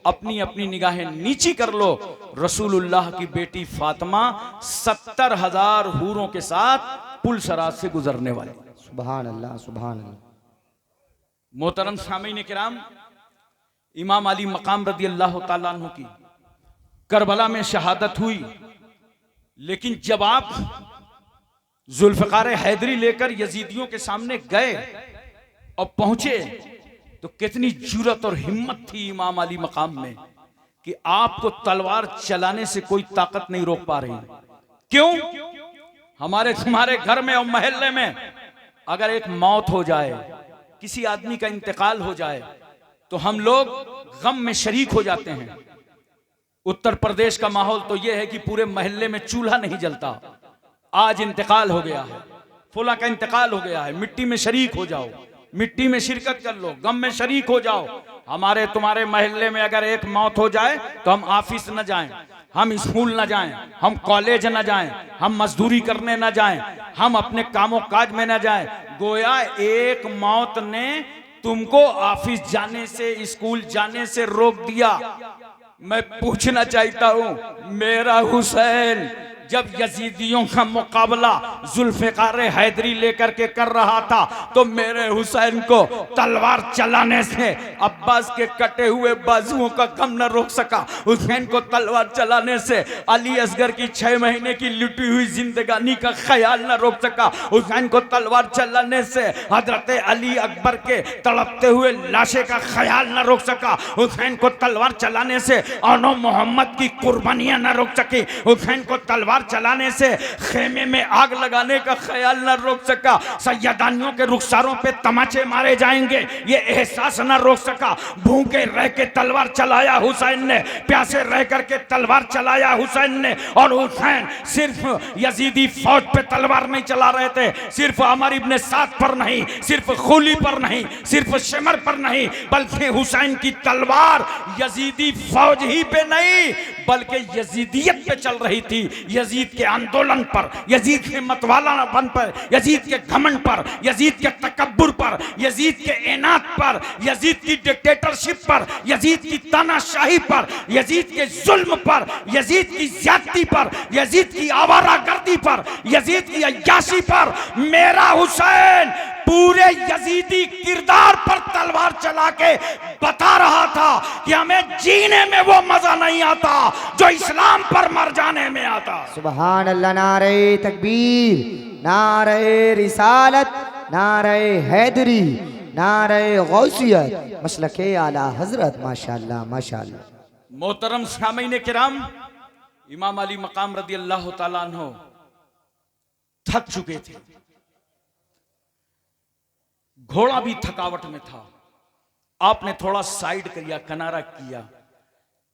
अपनी अपनी निगाहें नीची कर लो, रसूलुल्लाह की बेटी फातिमा 70,000 हूरों के साथ पुलसराज से गुजरने वाली। सुभान अल्लाह, सुभान अल्लाह। मोहतरम सामीन किराम, इमाम अली मकाम रदी अल्लाह ताला अन्हु की करबला में शहादत हुई, लेकिन जब आप जुल्फकार हैदरी लेकर यजीदियों के सामने गए और पहुंचे तो कितनी जुर्रत और हिम्मत थी इमाम अली मकाम में कि आपको तलवार चलाने से कोई ताकत नहीं रोक पा रही। क्यों? हमारे तुम्हारे घर में और मोहल्ले में अगर एक मौत हो जाए, किसी आदमी का इंतकाल हो जाए, तो हम लोग गम में शरीक हो जाते हैं। उत्तर प्रदेश का माहौल तो यह है कि पूरे मोहल्ले में चूल्हा नहीं जलता। आज इंतकाल हो गया है, फुला का इंतकाल हो गया है, मिट्टी में शरीक हो जाओ, मिट्टी में शिरकत कर लो, गम में शरीक हो जाओ। हमारे तुम्हारे मोहल्ले में अगर एक मौत हो जाए तो हम ऑफिस न जाएं, हम स्कूल न जाएं, हम कॉलेज न जाएं, हम मजदूरी करने न जाएं, हम अपने कामों काज में न जाएं। गोया एक मौत ने तुमको ऑफिस जाने से, स्कूल जाने से रोक दिया। मैं पूछना चाहता हूं, मेरा हुसैन जब यजीदियों का मुकाबला जुल्फिकार हैदरी लेकर के कर रहा था तो मेरे हुसैन को तलवार चलाने से अब्बास के कटे हुए बाजुओं का गम न रोक सका। हुसैन को तलवार चलाने से अली असगर की 6 महीने की लुटी हुई जिंदगानी का ख्याल न रोक सका। हुसैन को तलवार चलाने से हजरत अली अकबर के तड़पते हुए लाशे का ख्याल न रोक सका। हुसैन को तलवार चलाने से आनो मोहम्मद की कुर्बानियां न रोक सकी। हुसैन को तलवार चलाने से खेमे में आग लगाने का ख्याल न रोक सका। सैयदानियों के रुखसारों पे तमाचे मारे जाएंगे ये एहसास न रोक सका। भूखे रह के तलवार चलाया हुसैन ने, प्यासे रह करके तलवार चलाया हुसैन ने। और हुसैन सिर्फ यजीदी फौज पे तलवार नहीं चला रहे थे, सिर्फ अमर इब्ने साद पर नहीं, सिर्फ खुली पर नहीं, सिर्फ शिमर पर नहीं, बल्कि हुसैन की तलवार यजीदी फौज ही पे नहीं बल्कि यजीदियत पे चल रही थी। यजीद के आंदोलन पर, यजीद के मतवालापन पर, यजीद के घमंड पर, यजीद के तकब्बुर पर, यजीद के इनात पर, यजीद की डिक्टेटरशिप पर, यजीद की तानाशाही पर, यजीद के जुल्म पर, यजीद की ज्यादती पर, यजीद की आवारागर्दी पर, यजीद की अय्याशी पर मेरा हुसैन पूरे यजीदी किरदार पर तलवार चला के बता रहा था कि हमें जीने में वो मजा नहीं आता जो इस्लाम पर मर जाने में आता। सुभान अल्लाह। नारे तकबीर, नारे रिसालत, नारे हैदरी, नारे गौसियत, मसलके आला हजरत। माशाअल्लाह, माशाअल्लाह। मोहतरम सामीन किराम, इमाम अली मकाम रदी अल्लाह ताला अन्हु थक चुके थे, घोड़ा भी थकावट में था। आपने थोड़ा साइड किया, किनारा किया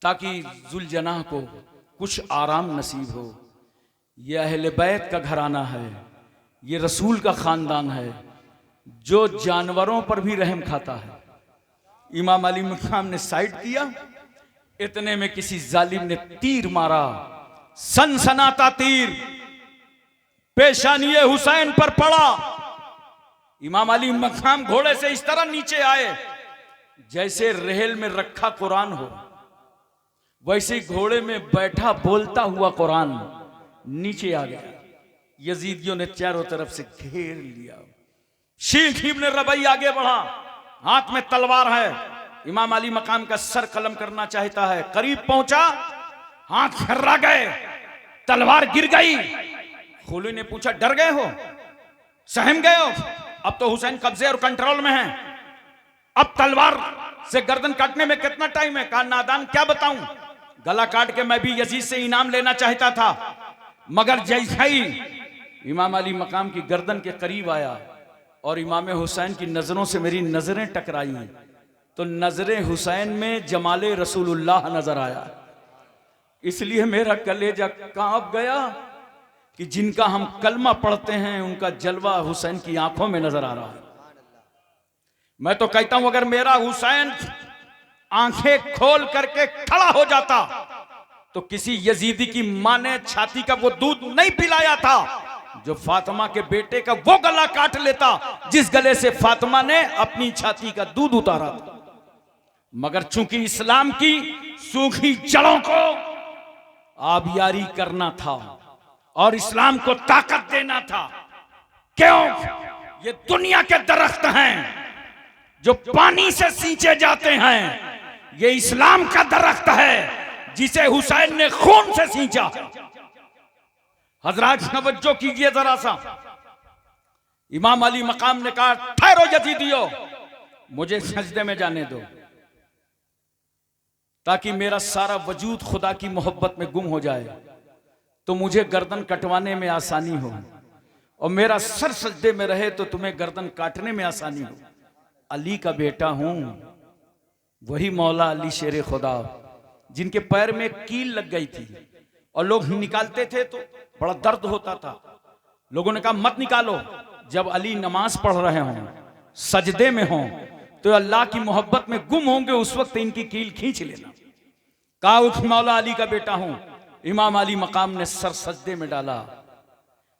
ताकि जुलजनाह को कुछ आराम नसीब हो। यह अहले बैत का घराना है, ये रसूल का खानदान है जो जानवरों पर भी रहम खाता है। इमाम अली मकाम ने साइड किया, इतने में किसी जालिम ने तीर मारा, सनसनाता तीर पेशानिए हुसैन पर पड़ा। इमाम अली मकाम घोड़े से इस तरह नीचे आए जैसे रेहल में रखा कुरान हो, वैसे घोड़े में बैठा बोलता हुआ कुरान नीचे आ गया। यजीदियों ने चारों तरफ से घेर लिया। शीख इब्न रबई आगे बढ़ा, हाथ में तलवार है, इमाम अली मकाम का सर कलम करना चाहता है। करीब पहुंचा, हाथ खर्रा गए, तलवार गिर गई। खुली ने पूछा, डर गए हो, सहम गए हो? अब तो हुसैन कब्जे और कंट्रोल में है, अब तलवार से गर्दन काटने में कितना टाइम है? कहा नादान क्या बताऊं, गला काट के मैं भी यजीद से इनाम लेना चाहता था, मगर जैसे ही इमाम अली मकाम की गर्दन के करीब आया और इमाम हुसैन की नजरों से मेरी नजरें टकराई तो नजरे हुसैन में जमाले रसूलुल्लाह नजर आया। इसलिए मेरा कलेजा कांप गया कि जिनका हम कलमा पढ़ते हैं उनका जलवा हुसैन की आंखों में नजर आ रहा है। मैं तो कहता हूं अगर मेरा हुसैन आंखें खोल करके खड़ा हो जाता तो किसी यजीदी की मां ने छाती का वो दूध नहीं पिलाया था जो फातिमा के बेटे का वो गला काट लेता जिस गले से फातिमा ने अपनी छाती का दूध उतारा था। मगर चूंकि इस्लाम की सूखी जड़ों को आबियारी करना था और इस्लाम को ताकत देना था। क्यों? ये दुनिया के दरख्त हैं जो पानी से सींचे जाते हैं, ये इस्लाम का दरख्त है जिसे हुसैन ने खून से सींचा। हजरात तवज्जो कीजिए जरा सा। इमाम अली मकाम ने कहा ठहरो यजीदियो, मुझे सजदे में जाने दो ताकि मेरा सारा वजूद खुदा की मोहब्बत में गुम हो जाए तो मुझे गर्दन कटवाने में आसानी हो, और मेरा सर सजदे में रहे तो तुम्हें गर्दन काटने में आसानी हो। अली का बेटा हूं, वही मौला अली शेर खुदा जिनके पैर में कील लग गई थी और लोग निकालते थे तो बड़ा दर्द होता था। लोगों ने कहा मत निकालो, जब अली नमाज पढ़ रहे हों, सजदे में हों, तो अल्लाह की मोहब्बत में गुम होंगे, उस वक्त इनकी कील खींच लेना। कहा उस मौला अली का बेटा हूं। इमाम अली मकाम ने सर सजदे में डाला।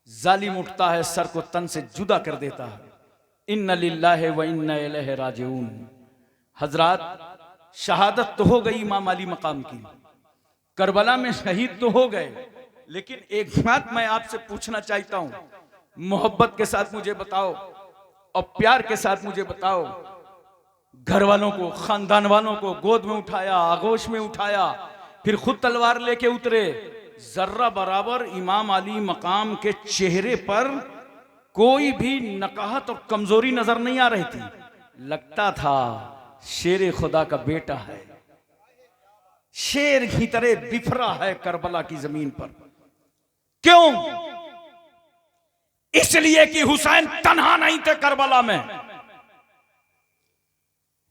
जालिम उठता है, सर को तन से जुदा कर देता है। इन्ना लिल्लाहि व इन्ना इलैहि राजिऊन। हजरात, शहादत तो हो गई इमाम अली मकाम की, करबला में शहीद तो हो गए, लेकिन एक बात मैं आपसे पूछना चाहता हूं, मोहब्बत के साथ मुझे बताओ और प्यार के साथ मुझे बताओ, घर वालों को, खानदान वालों को गोद में उठाया, आगोश में उठाया, फिर खुद तलवार लेके उतरे, जर्रा बराबर इमाम अली मकाम के चेहरे पर कोई भी नकाहत और कमजोरी नजर नहीं आ रही थी। लगता था शेर खुदा का बेटा है, शेर की तरह बिफरा है करबला की जमीन पर। क्यों? इसलिए कि हुसैन तन्हा नहीं थे करबला में।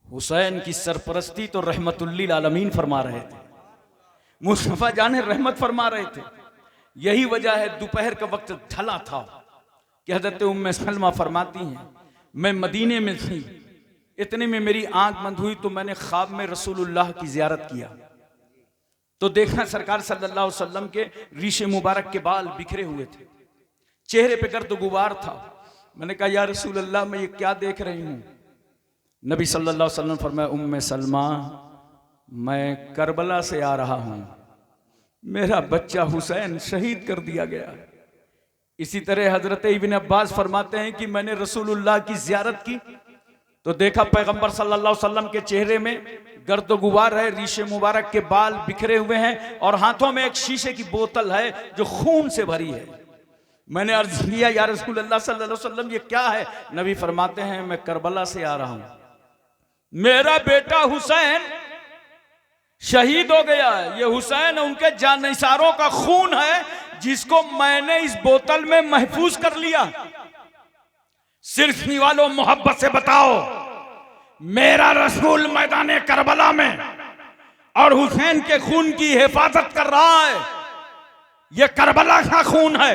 हुसैन की सरपरस्ती तो रहमतुल्लिल आलमीन फरमा रहे थे, मुस्तफा जान रहमत फरमा रहे थे। यही वजह है दोपहर का वक्त ढला था कि हजरत उम्मे सलमा फरमाती हैं मैं मदीने में थी, इतने में मेरी आंख बंद हुई तो मैंने ख्वाब में रसूलुल्लाह की जियारत किया तो देखा सरकार सल्लल्लाहु अलैहि वसल्लम के रीशे मुबारक के बाल बिखरे हुए थे, चेहरे पे गर्द गुबार था। मैंने कहा या रसूल अल्लाह मैं ये क्या देख रही हूं? नबी सल्लल्लाहु अलैहि वसल्लम फरमाया उम्मे सलमा मैं करबला से आ रहा हूं, मेरा बच्चा हुसैन शहीद कर दिया गया। इसी तरह हजरत इब्न अब्बास फरमाते हैं कि मैंने रसूलुल्लाह की जियारत की तो देखा पैगंबर सल्लल्लाहु अलैहि वसल्लम के चेहरे में गर्द गुबार है, रीशे मुबारक के बाल बिखरे हुए हैं और हाथों में एक शीशे की बोतल है जो खून से भरी है। मैंने अर्ज किया या रसूल अल्लाह सल्लल्लाहु अलैहि वसल्लम ये क्या है? नबी फरमाते हैं मैं करबला से आ रहा हूं, मेरा बेटा हुसैन शहीद हो गया है। ये हुसैन उनके जानिसारों का खून है जिसको मैंने इस बोतल में महफूज कर लिया। सिरफनी वालों मोहब्बत से बताओ, मेरा रसूल मैदान करबला में और हुसैन के खून की हिफाजत कर रहा है। यह करबला का खून है,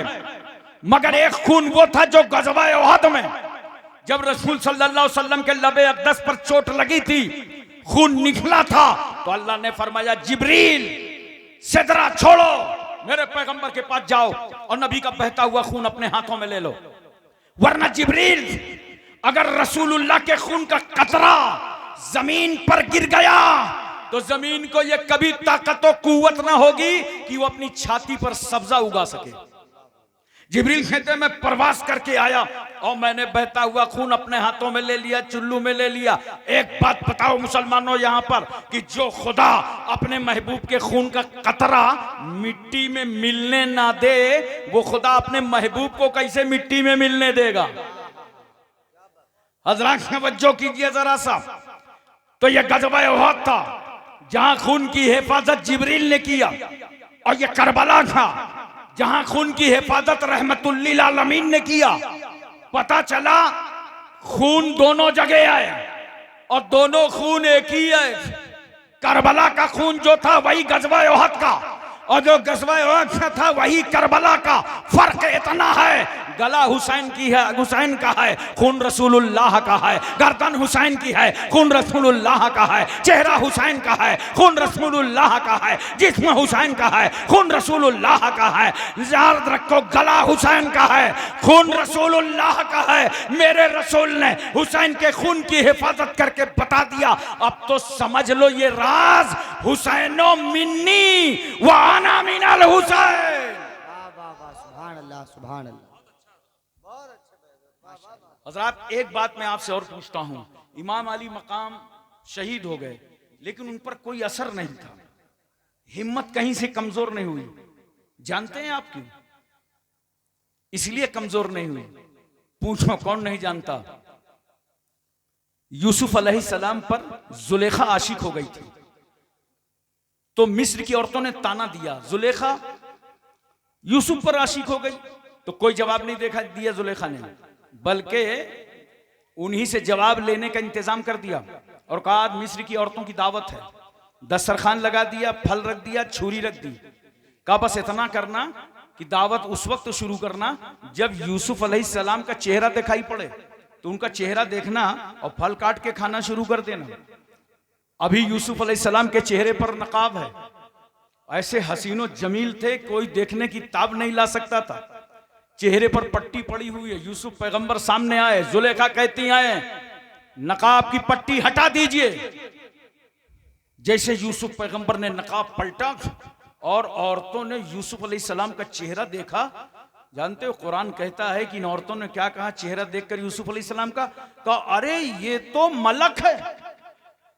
मगर एक खून वो था जो गज़वा उहद में जब रसूल सल्लल्लाहु अलैहि वसल्लम के लबे अक़दस पर चोट लगी थी, खून निकला था तो अल्लाह ने फरमाया जिब्रील सिदरा छोड़ो, मेरे पैगंबर के पास जाओ और नबी का बहता हुआ खून अपने हाथों में ले लो। वरना जिब्रील अगर रसूलुल्लाह के खून का कतरा जमीन पर गिर गया तो जमीन को यह कभी ताकत और कुव्वत ना होगी कि वो अपनी छाती पर सब्जा उगा सके। जिब्रील कहते मैं प्रवास करके आया और मैंने बहता हुआ खून अपने हाथों में ले लिया, चुल्लू में ले लिया। एक बात बताओ मुसलमानों यहां पर कि जो खुदा अपने महबूब के खून का कतरा मिट्टी में मिलने ना दे, वो खुदा अपने महबूब को कैसे मिट्टी में मिलने देगा? हजरात तवज्जो कीजिए जरा सा। तो यह गज़वा उहद था जहां खून की हिफाजत जिब्रील ने किया, और ये करबला था जहां खून की हिफाजत रहमतुल्लिल आलमीन ने किया। पता चला खून दोनों जगह आए और दोनों खून एक ही है। करबला का खून जो था वही गज़वा उहद का, और जो गज़वा उहद का था वही करबला का। फर्क इतना है, गला हुसैन की है, हुसैन का है, खून रसूलुल्लाह का है। गर्दन हुसैन की है, खून रसूलुल्लाह का है। चेहरा हुसैन का है, खून रसूलुल्लाह का है। जिस्म हुसैन का है, खून रसूलुल्लाह का है। याद रखो, गला हुसैन का है, खून रसूलुल्लाह का है। मेरे रसूल ने हुसैन के खून की हिफाजत करके बता दिया। अब तो समझ लो ये राज हुसैनो मिन्नी व अना मिनल हुसैन। सुभान अल्लाह, सुभान अल्लाह। हजरात, एक बात मैं आपसे और पूछता हूं, इमाम अली मकाम शहीद हो गए, लेकिन उन पर कोई असर नहीं था, हिम्मत कहीं से कमजोर नहीं हुई। जानते हैं आप क्यों? इसलिए कमजोर नहीं हुई, पूछो कौन नहीं जानता। यूसुफ अलैहिस्सलाम पर जुलेखा आशिक हो गई थी, तो मिस्र की औरतों ने ताना दिया, जुलेखा यूसुफ पर आशिक हो गई। तो कोई जवाब नहीं दिया जुलेखा ने, बल्कि उन्हीं से जवाब लेने का इंतजाम कर दिया और कहा आज मिस्र की औरतों की दावत है। दस्तरखान लगा दिया, फल रख दिया, छुरी रख दी। कहा बस इतना करना कि दावत उस वक्त शुरू करना जब यूसुफ अलैहिस्सलाम का चेहरा दिखाई पड़े, तो उनका चेहरा देखना और फल काट के खाना शुरू कर देना। अभी यूसुफ अलैहिस्सलाम के चेहरे पर नकाब है, ऐसे हसीनो जमील थे, कोई देखने की ताब नहीं ला सकता था। चेहरे पर पट्टी पड़ी हुई है। यूसुफ पैगंबर सामने आए, जुलेखा कहती आए नकाब की पट्टी हटा दीजिए। जैसे यूसुफ पैगंबर ने नकाब पलटा और औरतों ने यूसुफ अलैहिस्सलाम का चेहरा देखा। जानते हो कुरान कहता है कि इन औरतों ने क्या कहा चेहरा देखकर यूसुफ अलैहिस्सलाम का? कहा अरे ये तो मलक है,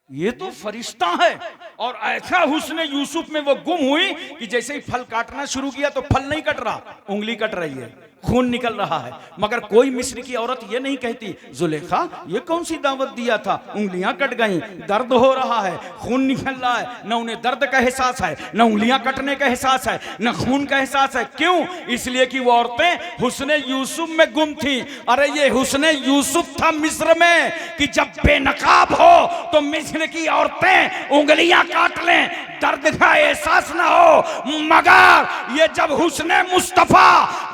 ये तो फरिश्ता है। और ऐसा हुस्न यूसुफ में वो गुम हुई कि जैसे ही फल काटना शुरू किया तो फल नहीं कट रहा, उंगली कट रही है, खून निकल रहा है। मगर कोई मिस्र की औरत ये नहीं कहती जुलेखा ये कौन सी दावत दिया था, उंगलियां कट गई, दर्द हो रहा है, खून निकल रहा है। न उन्हें दर्द का एहसास है, न उंगलियां कटने का एहसास है, न खून का एहसास है। क्यों? इसलिए कि वो औरतें हुस्ने यूसुफ में गुम थी। अरे ये हुस्ने यूसुफ था मिस्र में कि जब बेनकाब हो तो मिस्र की औरतें उंगलियां काट लें, दर्द का एहसास ना हो। मगर ये जब हुस्ने मुस्तफा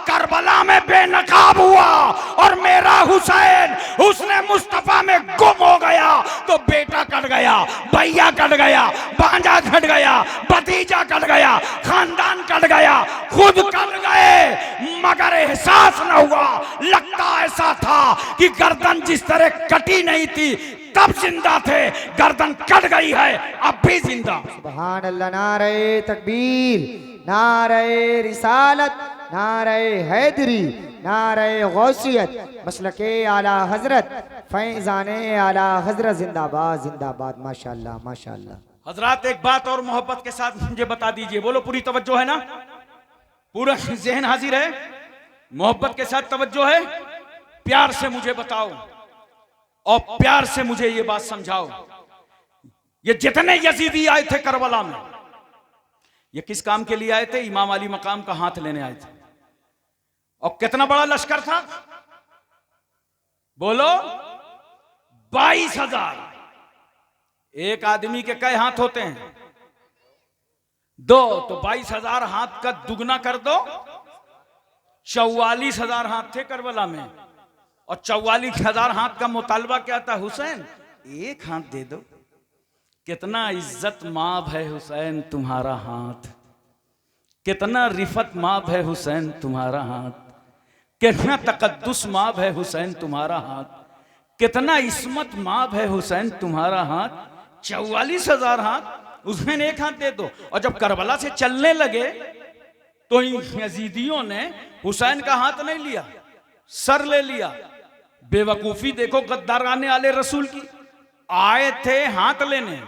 करबला में बेनकाब हुआ और मेरा हुसैन हुस्ने मुस्तफा में गुम हो गया, तो बेटा कट गया, भैया कट गया, भांजा कट गया, भतीजा कट गया, खानदान कट गया, खुद कट गए, मगर एहसास न हुआ। लगता ऐसा था कि गर्दन जिस तरह कटी नहीं थी तब जिंदा थे, गर्दन कट गई है अब भी जिंदा। सुभान अल्लाह। नारे तकबीर, नारे रिसालत, नारे हैदरी, नारे गौसियत, मसलके आला हजरत, फैजाने आला हजरत, जिंदाबाद जिंदाबाद। माशाअल्लाह माशाअल्लाह। हजरात एक बात और मोहब्बत के साथ मुझे बता दीजिए, बोलो पूरी तवज्जो है ना, पूरा जहन हाजिर है, मोहब्बत के साथ तवज्जो है, प्यार से मुझे बताओ और प्यार से मुझे ये बात समझाओ। ये जितने यजीदी आए थे करबला में, ये किस काम के लिए आए थे? इमाम अली मकाम का हाथ लेने आए थे। और कितना बड़ा लश्कर था? बोलो 22,000। एक आदमी के कई हाथ होते हैं? 2, तो 22,000 हाथ का दुगना कर दो, 44,000 हाथ थे करबला में। और 44,000 हाथ का मुतालबा क्या था? हुसैन एक हाथ दे दो। कितना इज्जत माब है हुसैन तुम्हारा हाथ, कितना रिफत माब है हुसैन तुम्हारा हाथ, कितना तकद्दुस माब है हुसैन तुम्हारा हाथ, कितना इस्मत माब है हुसैन तुम्हारा हाथ। 44,000 हाथ, हुसैन एक हाथ दे दो। और जब करबला से चलने लगे तो इन यजीदियों ने हुसैन का हाथ नहीं लिया, सर ले लिया। बेवकूफी देखो गद्दाराने आले रसूल की। आए थे हाथ लेने,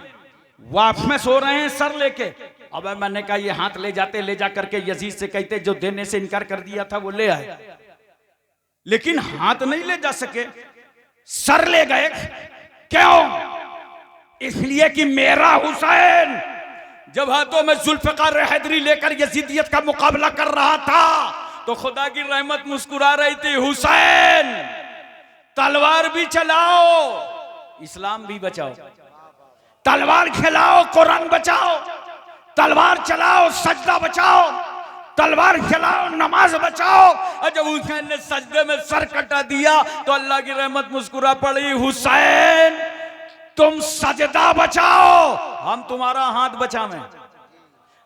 वापस हो रहे हैं सर लेके। अब मैंने कहा ये हाथ ले जाते, ले जा करके यजीद से कहते, जो देने से इनकार कर दिया था वो ले आए, लेकिन हाथ नहीं ले जा सके, सर ले गए। क्यों? इसलिए कि मेरा हुसैन जब हाथों में जुल्फ़िकार हैदरी लेकर यजीदियत का मुकाबला कर रहा था तो खुदा की रहमत मुस्कुरा रही थी, हुसैन तलवार भी चलाओ, इस्लाम भी बचाओ, तलवार खिलाओ, कुरान बचाओ, तलवार चलाओ, सजदा बचाओ, तलवार चलाओ, नमाज बचाओ। और जब हुसैन ने सजदे में सर कटा दिया तो अल्लाह की रहमत मुस्कुरा पड़ी, हुसैन तुम सजदा बचाओ, हम तुम्हारा हाथ बचावें,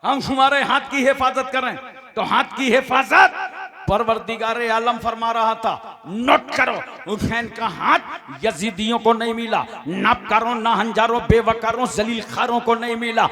हम तुम्हारे हाथ की हिफाजत करें। तो हाथ की हिफाजत परवरदिगार आलम फरमा रहा था। नोट करो, हुसैन का हाथ यजीदियों को नहीं मिला, नापकारों, नाहंजारों, बेवकारों, जलील खारों को नहीं मिला।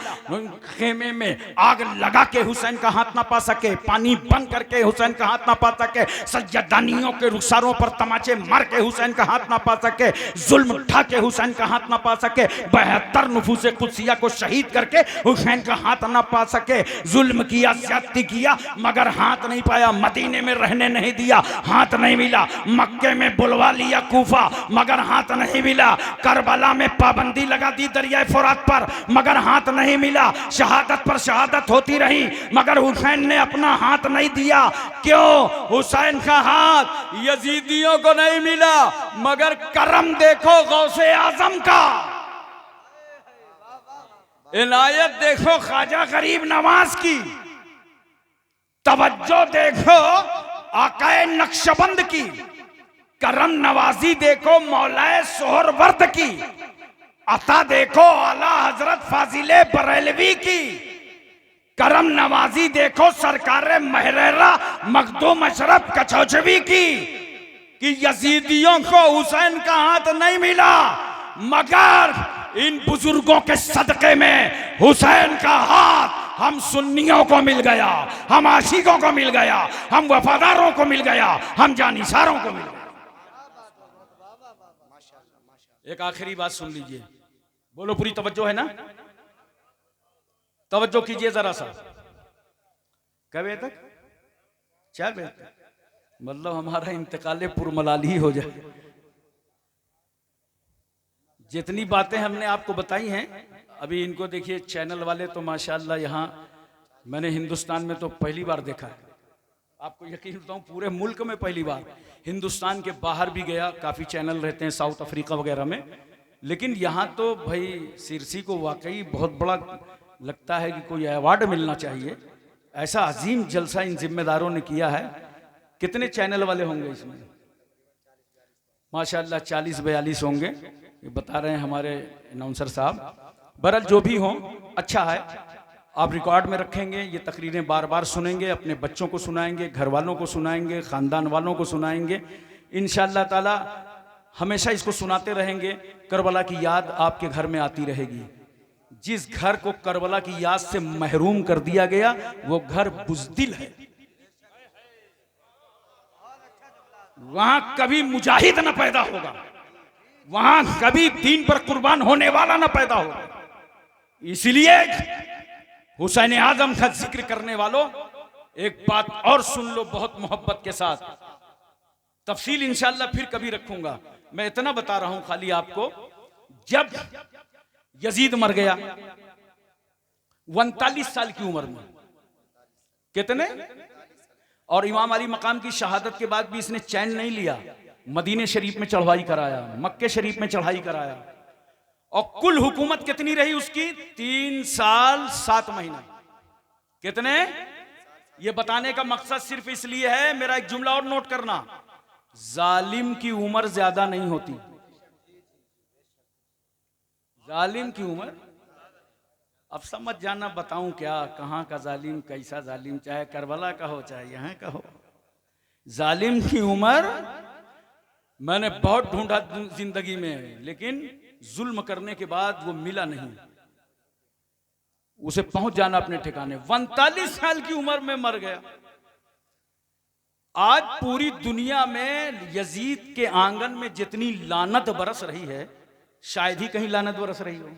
खेमे में आग लगा के हुसैन का हाथ ना पा सके, पानी बंद करके हुसैन का हाथ ना पा सके, सज्जदानियों के रुखसारों पर तमाचे मार के हुसैन का हाथ ना पा सके, जुल्म उठा के हुसैन का हाथ ना पा सके, 72 नुफूसे कुदसिया को शहीद करके हुसैन का हाथ ना पा सके, जुल्म किया, ज्यादती किया, मगर हाथ नहीं पाया। मदीने में रहने नहीं दिया, हाथ नहीं मिला। मक्के में बुलवा लिया कूफा, मगर हाथ नहीं मिला। करबला में पाबंदी लगा दी दरिया फुरात पर, मगर हाथ नहीं मिला। शहादत पर शहादत होती रही, मगर हुसैन ने अपना हाथ नहीं दिया। क्यों? हुसैन का हाथ यजीदियों को नहीं मिला, मगर करम देखो गौसे आजम का, इनायत देखो ख्वाजा गरीब नवाज की, तवज्जो देखो आकाए नक्शबंद की, करम नवाजी देखो मौलाए सोहरवर्द की, अता देखो आला हजरत फाजिले बरेलवी की, करम नवाजी देखो सरकार महरेरा मखदूम अशरफ कचौचवी की, कि यजीदियों को हुसैन का हाथ नहीं मिला, मगर इन बुजुर्गों के सदके में हुसैन का हाथ हम सुन्नियों को मिल गया, हम आशिकों को मिल गया, हम वफादारों को मिल गया, हम जानिसारों को मिल गया। एक आखिरी बात सुन लीजिए, बोलो पूरी तवज्जो है ना? तवज्जो कीजिए जरा सा। कब बजे तक? 4 बजे तक, मतलब हमारा इंतकाल पुरमलाली हो जाए। जितनी बातें हमने आपको बताई हैं, अभी इनको देखिए, चैनल वाले तो माशाल्लाह यहाँ मैंने हिंदुस्तान में तो पहली बार देखा है, आपको यकीन बताऊँ पूरे मुल्क में पहली बार। हिंदुस्तान के बाहर भी गया, काफ़ी चैनल रहते हैं साउथ अफ्रीका वगैरह में, लेकिन यहाँ तो भाई सिरसी को वाकई बहुत बड़ा लगता है कि कोई अवार्ड मिलना चाहिए। ऐसा अजीम जलसा इन जिम्मेदारों ने किया है। कितने चैनल वाले होंगे इसमें? माशाल्लाह 40-42 होंगे, ये बता रहे हैं हमारे अनाउंसर साहब। बहरहाल जो भी हो, अच्छा है, आप रिकॉर्ड में रखेंगे, ये तकरीरें बार बार सुनेंगे, अपने बच्चों को सुनाएंगे, घर वालों को सुनाएंगे, ख़ानदान वालों को सुनाएंगे। इंशाअल्लाह ताला हमेशा इसको सुनाते रहेंगे। करबला की याद आपके घर में आती रहेगी। जिस घर को करबला की याद से महरूम कर दिया गया वो घर बुज़दिल है, वहां कभी मुजाहिद न पैदा होगा, वहां कभी दीन पर कुर्बान होने वाला न पैदा होगा। इसलिए हुसैन आजम का जिक्र करने वालों, एक बात और सुन लो बहुत मोहब्बत के साथ, तफसील इंशाअल्लाह फिर कभी रखूंगा। मैं इतना बता रहा हूं खाली आपको, जब यजीद मर गया 39 साल की उम्र में, कितने, और इमाम अली मकाम की शहादत के बाद भी इसने चैन नहीं लिया। मदीने शरीफ में चढ़ाई कराया, मक्के शरीफ में चढ़ाई कराया, और कुल हुकूमत कितनी रही उसकी? 3 साल 7 महीना। कितने? ये बताने का मकसद सिर्फ इसलिए है, मेरा एक जुमला और नोट करना, जालिम की उम्र ज्यादा नहीं होती। जालिम की उम्र, अब समझ जाना बताऊं क्या, कहां का जालिम, कैसा जालिम, चाहे करबला का हो चाहे यहां का हो। जालिम की उम्र मैंने बहुत ढूंढा जिंदगी में, लेकिन जुल्म करने के बाद वो मिला नहीं, उसे पहुंच जाना अपने ठिकाने। 39 साल की उम्र में मर गया। आज पूरी दुनिया में यजीद के आंगन में जितनी लानत बरस रही है, शायद ही कहीं लानत बरस रही हो।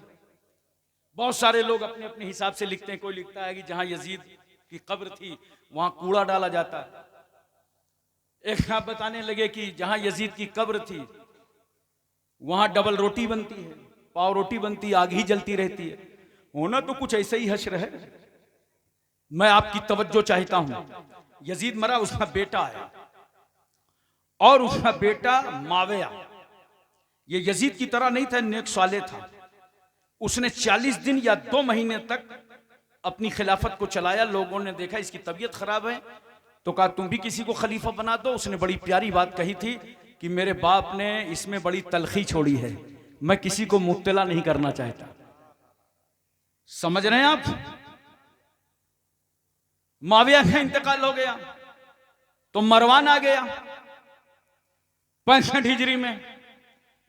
बहुत सारे लोग अपने अपने हिसाब से लिखते हैं। कोई लिखता है कि जहां यजीद की कब्र थी वहां कूड़ा डाला जाता है। एक आप बताने लगे कि जहां यजीद की कब्र थी वहां डबल रोटी बनती है। पाव रोटी बनती, आग ही जलती रहती है। होना तो कुछ ऐसा ही हश्र है। मैं आपकी तवज्जो चाहता हूं। यजीद मरा, उसका बेटा आया और उसका बेटा माविया, ये यजीद की तरह नहीं था, नेक साले था। उसने 40 दिन या 2 महीने तक अपनी खिलाफत को चलाया। लोगों ने देखा इसकी तबीयत खराब है तो कहा तुम भी किसी को खलीफा बना दो। उसने बड़ी प्यारी बात कही थी कि मेरे बाप ने इसमें बड़ी तलखी छोड़ी है, मैं किसी को मुब्तला नहीं करना चाहता। समझ रहे हैं आप? माविया का इंतकाल हो गया तो मरवान आ गया 65 हिजरी में।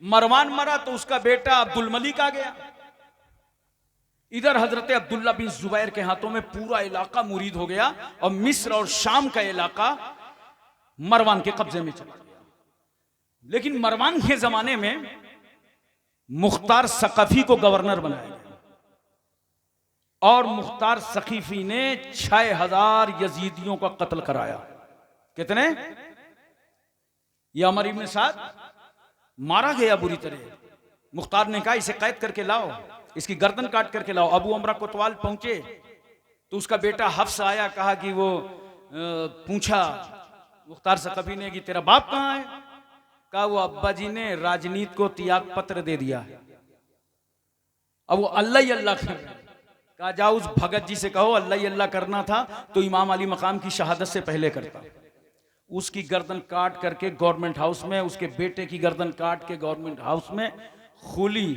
मरवान मरा तो उसका बेटा अब्दुल मलिक आ गया। इधर हजरत अब्दुल्ला बिन जुबैर के हाथों में पूरा इलाका मुरीद हो गया और मिस्र और शाम का इलाका मरवान के कब्जे में चला गया। लेकिन मरवान के जमाने में मुख्तार सक़फ़ी को गवर्नर बनाया गया और मुख्तार सक़फ़ी ने 6000 यजीदियों का कत्ल कराया। कितने? ये अमर इब्न साद मारा गया बुरी तरह। मुख्तार ने कहा इसे कैद करके लाओ, इसकी गर्दन काट करके लाओ। अबू अमरा कोतवाल पहुंचे तो उसका बेटा हफ्स आया, कहा कि वो पूछा मुख्तार सक़फ़ी ने कि तेरा बाप कहाँ है? कहा वो अब्बा जी ने राजनीति को त्याग पत्र दे दिया। अब वो अल्लाह ही अल्लाह कर, कहा जाओ उस भगत जी से कहो अल्लाह ही अल्लाह करना था तो इमाम अली मकाम की शहादत से पहले करता। उसकी गर्दन काट करके गवर्नमेंट हाउस में, उसके बेटे की गर्दन काट के गवर्नमेंट हाउस में खुली,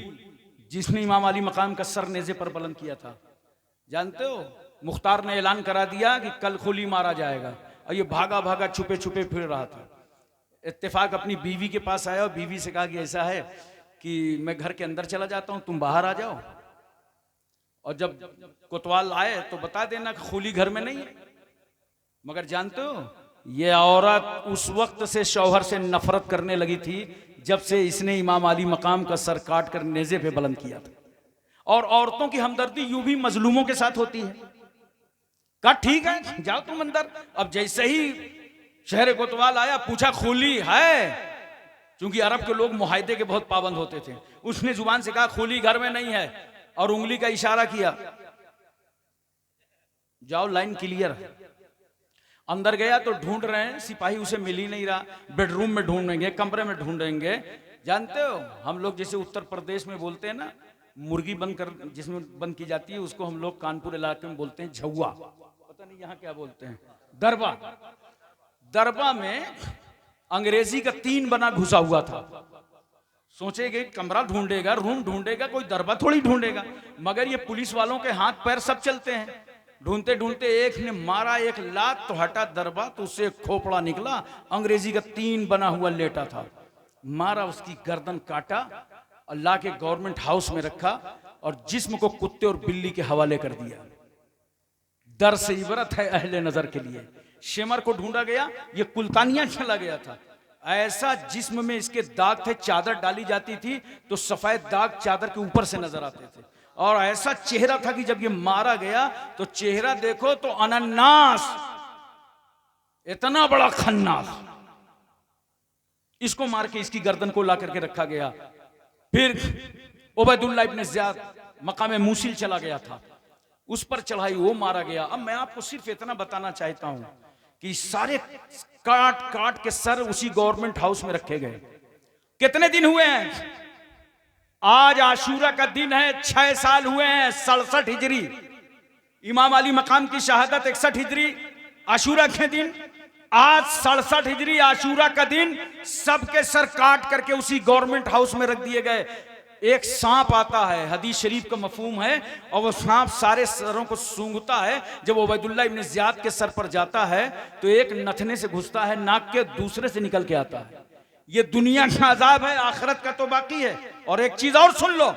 जिसने इमाम अली मकाम का सर नेज़े पर बुलंद किया था। जानते हो, मुख्तार ने ऐलान करा दिया कि कल खुली मारा जाएगा और ये भागा भागा छुपे छुपे फिर रहा था। इत्तेफाक अपनी बीवी के पास आया और बीवी से कहा कि ऐसा है कि मैं घर के अंदर चला जाता हूं, तुम बाहर आ जाओ और जब कोतवाल आए तो बता देना कि खुली घर में नहीं है। मगर जानते हो, ये औरत उस वक्त से शौहर से नफरत करने लगी थी जब से इसने इमाम अली मकाम का सर काट कर नेज़े पे बुलंद किया था। और औरतों की हमदर्दी यूं भी मजलूमों के साथ होती है। कहा ठीक है जाओ तुम अंदर। अब जैसे ही शहर कोतवाल आया, पूछा खुली है, क्योंकि अरब के लोग मुआहदे के बहुत पाबंद होते थे। उसने जुबान से कहा खुली घर में नहीं है और उंगली का इशारा किया, जाओ लाइन क्लियर। अंदर गया तो ढूंढ रहे हैं, सिपाही उसे मिल ही नहीं रहा। बेडरूम में ढूंढेंगे, कमरे में ढूंढेंगे। जानते हो, हम लोग जैसे उत्तर प्रदेश में बोलते हैं ना, मुर्गी बंद कर जिसमें बंद की जाती है उसको हम लोग कानपुर इलाके में बोलते हैं झौवा, पता नहीं यहाँ क्या बोलते हैं, दरबा। दरबा में अंग्रेजी का 3 बना घुसा हुआ था। सोचेगे कमरा ढूंढेगा, रूम ढूंढेगा, कोई दरबा थोड़ी ढूंढेगा। मगर ये पुलिस वालों के हाथ पैर सब चलते हैं। ढूंढते ढूंढते एक ने मारा एक लात तो हटा दरबा, तो उससे खोपड़ा निकला, अंग्रेजी का 3 बना हुआ लेटा था। मारा, उसकी गर्दन काटा, अल्लाह के गवर्नमेंट हाउस में रखा और जिस्म को कुत्ते और बिल्ली के हवाले कर दिया। दर से इबरत है अहले नजर के लिए। शेमर को ढूंढा गया, ये कुल्तानिया चला गया था। ऐसा जिस्म में इसके दाग थे, चादर डाली जाती थी तो सफेद दाग चादर के ऊपर से नजर आते थे। और ऐसा चेहरा था कि जब ये मारा गया तो चेहरा देखो तो अनन्नास, इतना बड़ा खन्नास। इसको मार के इसकी गर्दन को ला करके रखा गया। फिर उबैदुल्लाह इब्न ज़ियाद मकाम मूसिल चला गया था, उस पर चढ़ाई, वो मारा गया। अब मैं आपको सिर्फ इतना बताना चाहता हूं कि सारे काट काट के सर उसी गवर्नमेंट हाउस में रखे गए। कितने दिन हुए हैं? आज आशूरा का दिन है, 6 साल हुए हैं। 67 हिजरी इमाम अली मकाम की शहादत, 61 हिजरी आशूरा के दिन। आज 67 हिजरी आशूरा का दिन सबके सर काट करके उसी गवर्नमेंट हाउस में रख दिए गए। एक सांप आता है, हदीस शरीफ का मफहूम है, और वो सांप सारे सरों को सूंघता है। जब उबैदुल्लाह इब्न ज़ियाद के सर पर जाता है तो एक नथने से घुसता है नाक के, दूसरे से निकल के आता है। ये दुनिया का अजाब है, आखिरत का तो बाकी है। और एक चीज और सुन लो,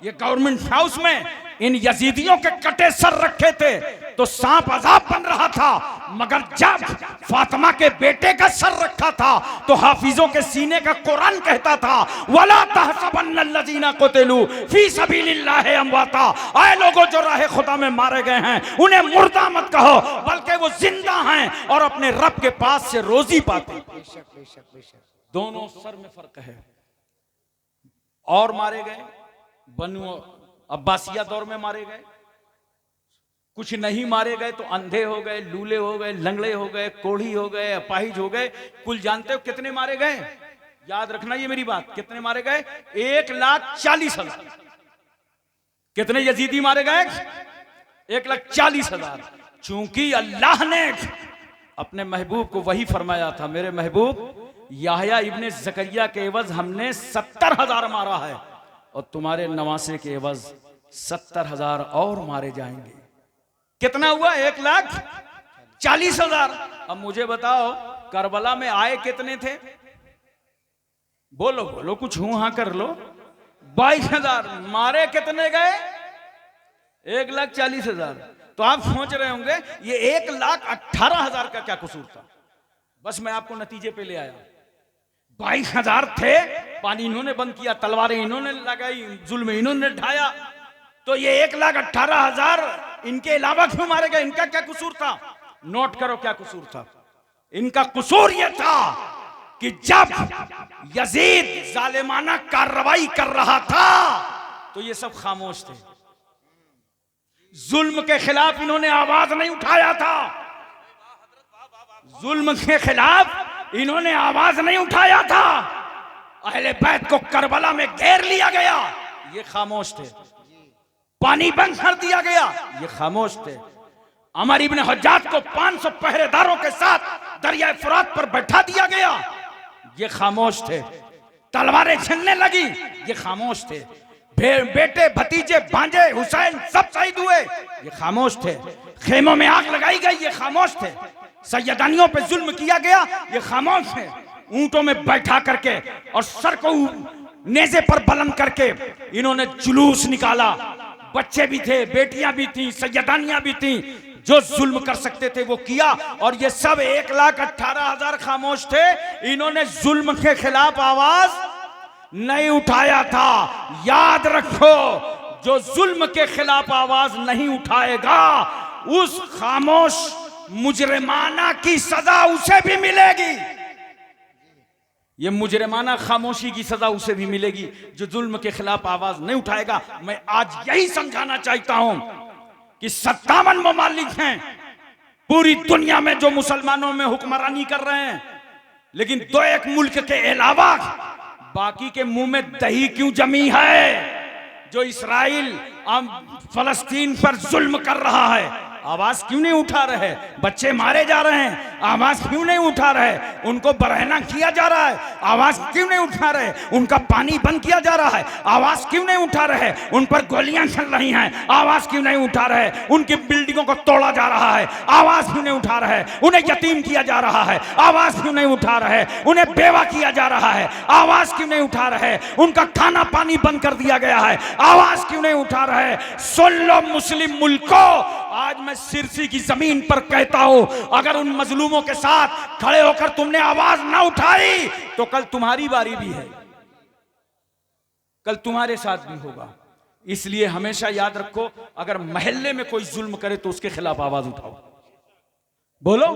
ये गवर्नमेंट हाउस में इन यजीदियों के कटे सर रखे थे तो सांप अजाब बन रहा था। मगर जब फातिमा के बेटे का सर रखा था तो हाफिजों के सीने का कुरान कहता था, वला तहसबन्नल्लज़ीना क़ुतिलू फी सबीलिल्लाहि अमवाता। आए लोगों जो राह खुदा में मारे गए हैं उन्हें मुर्दा मत कहो, बल्कि वो जिंदा हैं और अपने रब के पास से रोजी पाते। बेशक बेशक बेशक। दोनों सर में फर्क है। और मारे गए, बनु अब्बासिया दौर में मारे गए, कुछ नहीं मारे गए तो अंधे हो गए, लूले हो गए, लंगड़े हो गए, कोढ़ी हो गए, अपाहिज हो गए। कुल जानते हो कितने मारे गए? याद रखना ये मेरी बात, कितने मारे गए? 1,40,000। कितने यजीदी मारे गए? 1,40,000। चूंकि अल्लाह ने अपने महबूब को वही फरमाया था, मेरे महबूब याहया इब्ने जकरिया के एवज हमने 70,000 मारा है और तुम्हारे नवासे के एवज 70,000 और मारे जाएंगे। कितना हुआ? 1,40,000। अब मुझे बताओ करबला में आए कितने थे? बोलो बोलो, कुछ हूं हाँ कर लो। 22,000। मारे कितने गए? 1,40,000। तो आप सोच रहे होंगे ये 1,18,000 का क्या कसूर था? बस मैं आपको नतीजे पे ले आया। 22,000 थे, पानी इन्होंने बंद किया, तलवारें इन्होंने लगाई, जुल्म इन्होंने ढाया, तो ये 1,18,000 इनके अलावा क्यों मारे गए? इनका क्या कसूर था? नोट करो क्या कसूर था। इनका कसूर यह था कि जब यजीद जालिमाना कार्रवाई कर रहा था तो ये सब खामोश थे। जुल्म के खिलाफ इन्होंने आवाज नहीं उठाया था। जुल्म के खिलाफ इन्होंने आवाज नहीं उठाया था। अहले बैत को करबला में घेर लिया गया, ये खामोश थे। पानी बंद कर दिया गया, ये खामोश थे। अमर इब्ने हज्जाज को 500 पहरेदारों के साथ दरिया फुरात पर बैठा दिया गया, ये खामोश थे। तलवारें चलने लगी, ये खामोश थे। बेटे भतीजे भांजे हुसैन सब शहीद हुए, ये खामोश थे। खेमों में आग लगाई गई, ये खामोश थे। सैयदानियों पे जुल्म किया गया, ये खामोश थे। ऊंटों में बैठा करके और सर को नेज़े पर बुलंद करके इन्होंने जुलूस निकाला। बच्चे भी थे, बेटियां भी थी, सैयदानियां भी थी। जो जुल्म कर सकते थे वो किया, और ये सब 1,18,000 खामोश थे। इन्होंने जुल्म के खिलाफ आवाज नहीं उठाया था। याद रखो, जो जुल्म के खिलाफ आवाज नहीं उठाएगा उस खामोश मुजरिमाना की सजा उसे भी मिलेगी। ये मुजरिमाना खामोशी की सजा उसे भी मिलेगी जो जुल्म के खिलाफ आवाज नहीं उठाएगा। मैं आज यही समझाना चाहता हूं कि 57 ममालिक हैं पूरी दुनिया में जो मुसलमानों में हुक्मरानी कर रहे हैं, लेकिन 2-1 मुल्क के अलावा बाकी के मुंह में दही क्यों जमी है? जो इस्राइल फलस्तीन पर जुल्म कर रहा है, आवाज क्यों नहीं उठा रहे? बच्चे मारे जा रहे हैं, आवाज क्यों नहीं उठा रहे? उनको बरहना किया जा रहा है, आवाज क्यों नहीं उठा रहे? उनका पानी बंद किया जा रहा है, आवाज क्यों नहीं उठा रहे? उन पर गोलियां चल रही हैं, आवाज क्यों नहीं उठा रहे? उनकी बिल्डिंगों को तोड़ा जा रहा है, आवाज क्यों नहीं उठा रहे? उन्हें यतीम किया जा रहा है, आवाज क्यों नहीं उठा रहे? उन्हें बेवा किया जा रहा है, आवाज क्यों नहीं उठा रहे? उनका खाना पानी बंद कर दिया गया है, आवाज क्यों नहीं उठा रहे? सुन लो मुस्लिम मुल्कों, आज मैं सिरसी की जमीन पर कहता हूं, अगर उन मजलूमों के साथ खड़े होकर तुमने आवाज ना उठाई तो कल तुम्हारी बारी भी है, कल तुम्हारे साथ भी होगा। इसलिए हमेशा याद रखो, अगर मोहल्ले में कोई जुल्म करे तो उसके खिलाफ आवाज उठाओ। बोलो,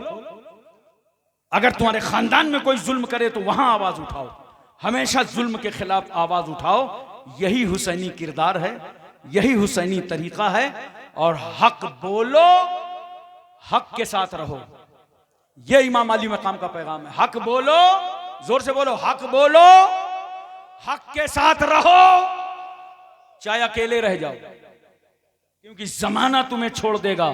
अगर तुम्हारे खानदान में कोई जुल्म करे तो वहां आवाज उठाओ। हमेशा जुल्म के खिलाफ आवाज उठाओ। यही हुसैनी किरदार है, यही हुसैनी तरीका है। और हक बोलो, हक के साथ रहो। यह इमाम अली मकाम का पैगाम है। हक बोलो, जोर से बोलो, हक बोलो, हक के साथ रहो, चाहे अकेले रह जाओ, क्योंकि जमाना तुम्हें छोड़ देगा,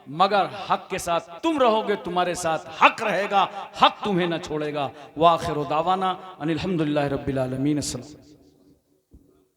मगर हक के साथ तुम रहोगे, तुम्हारे साथ हक रहेगा, हक तुम्हें ना छोड़ेगा। व आखिर दावाना अनिल हम्दुलिल्लाहि रब्बिल आलमीन। अस्सलाम।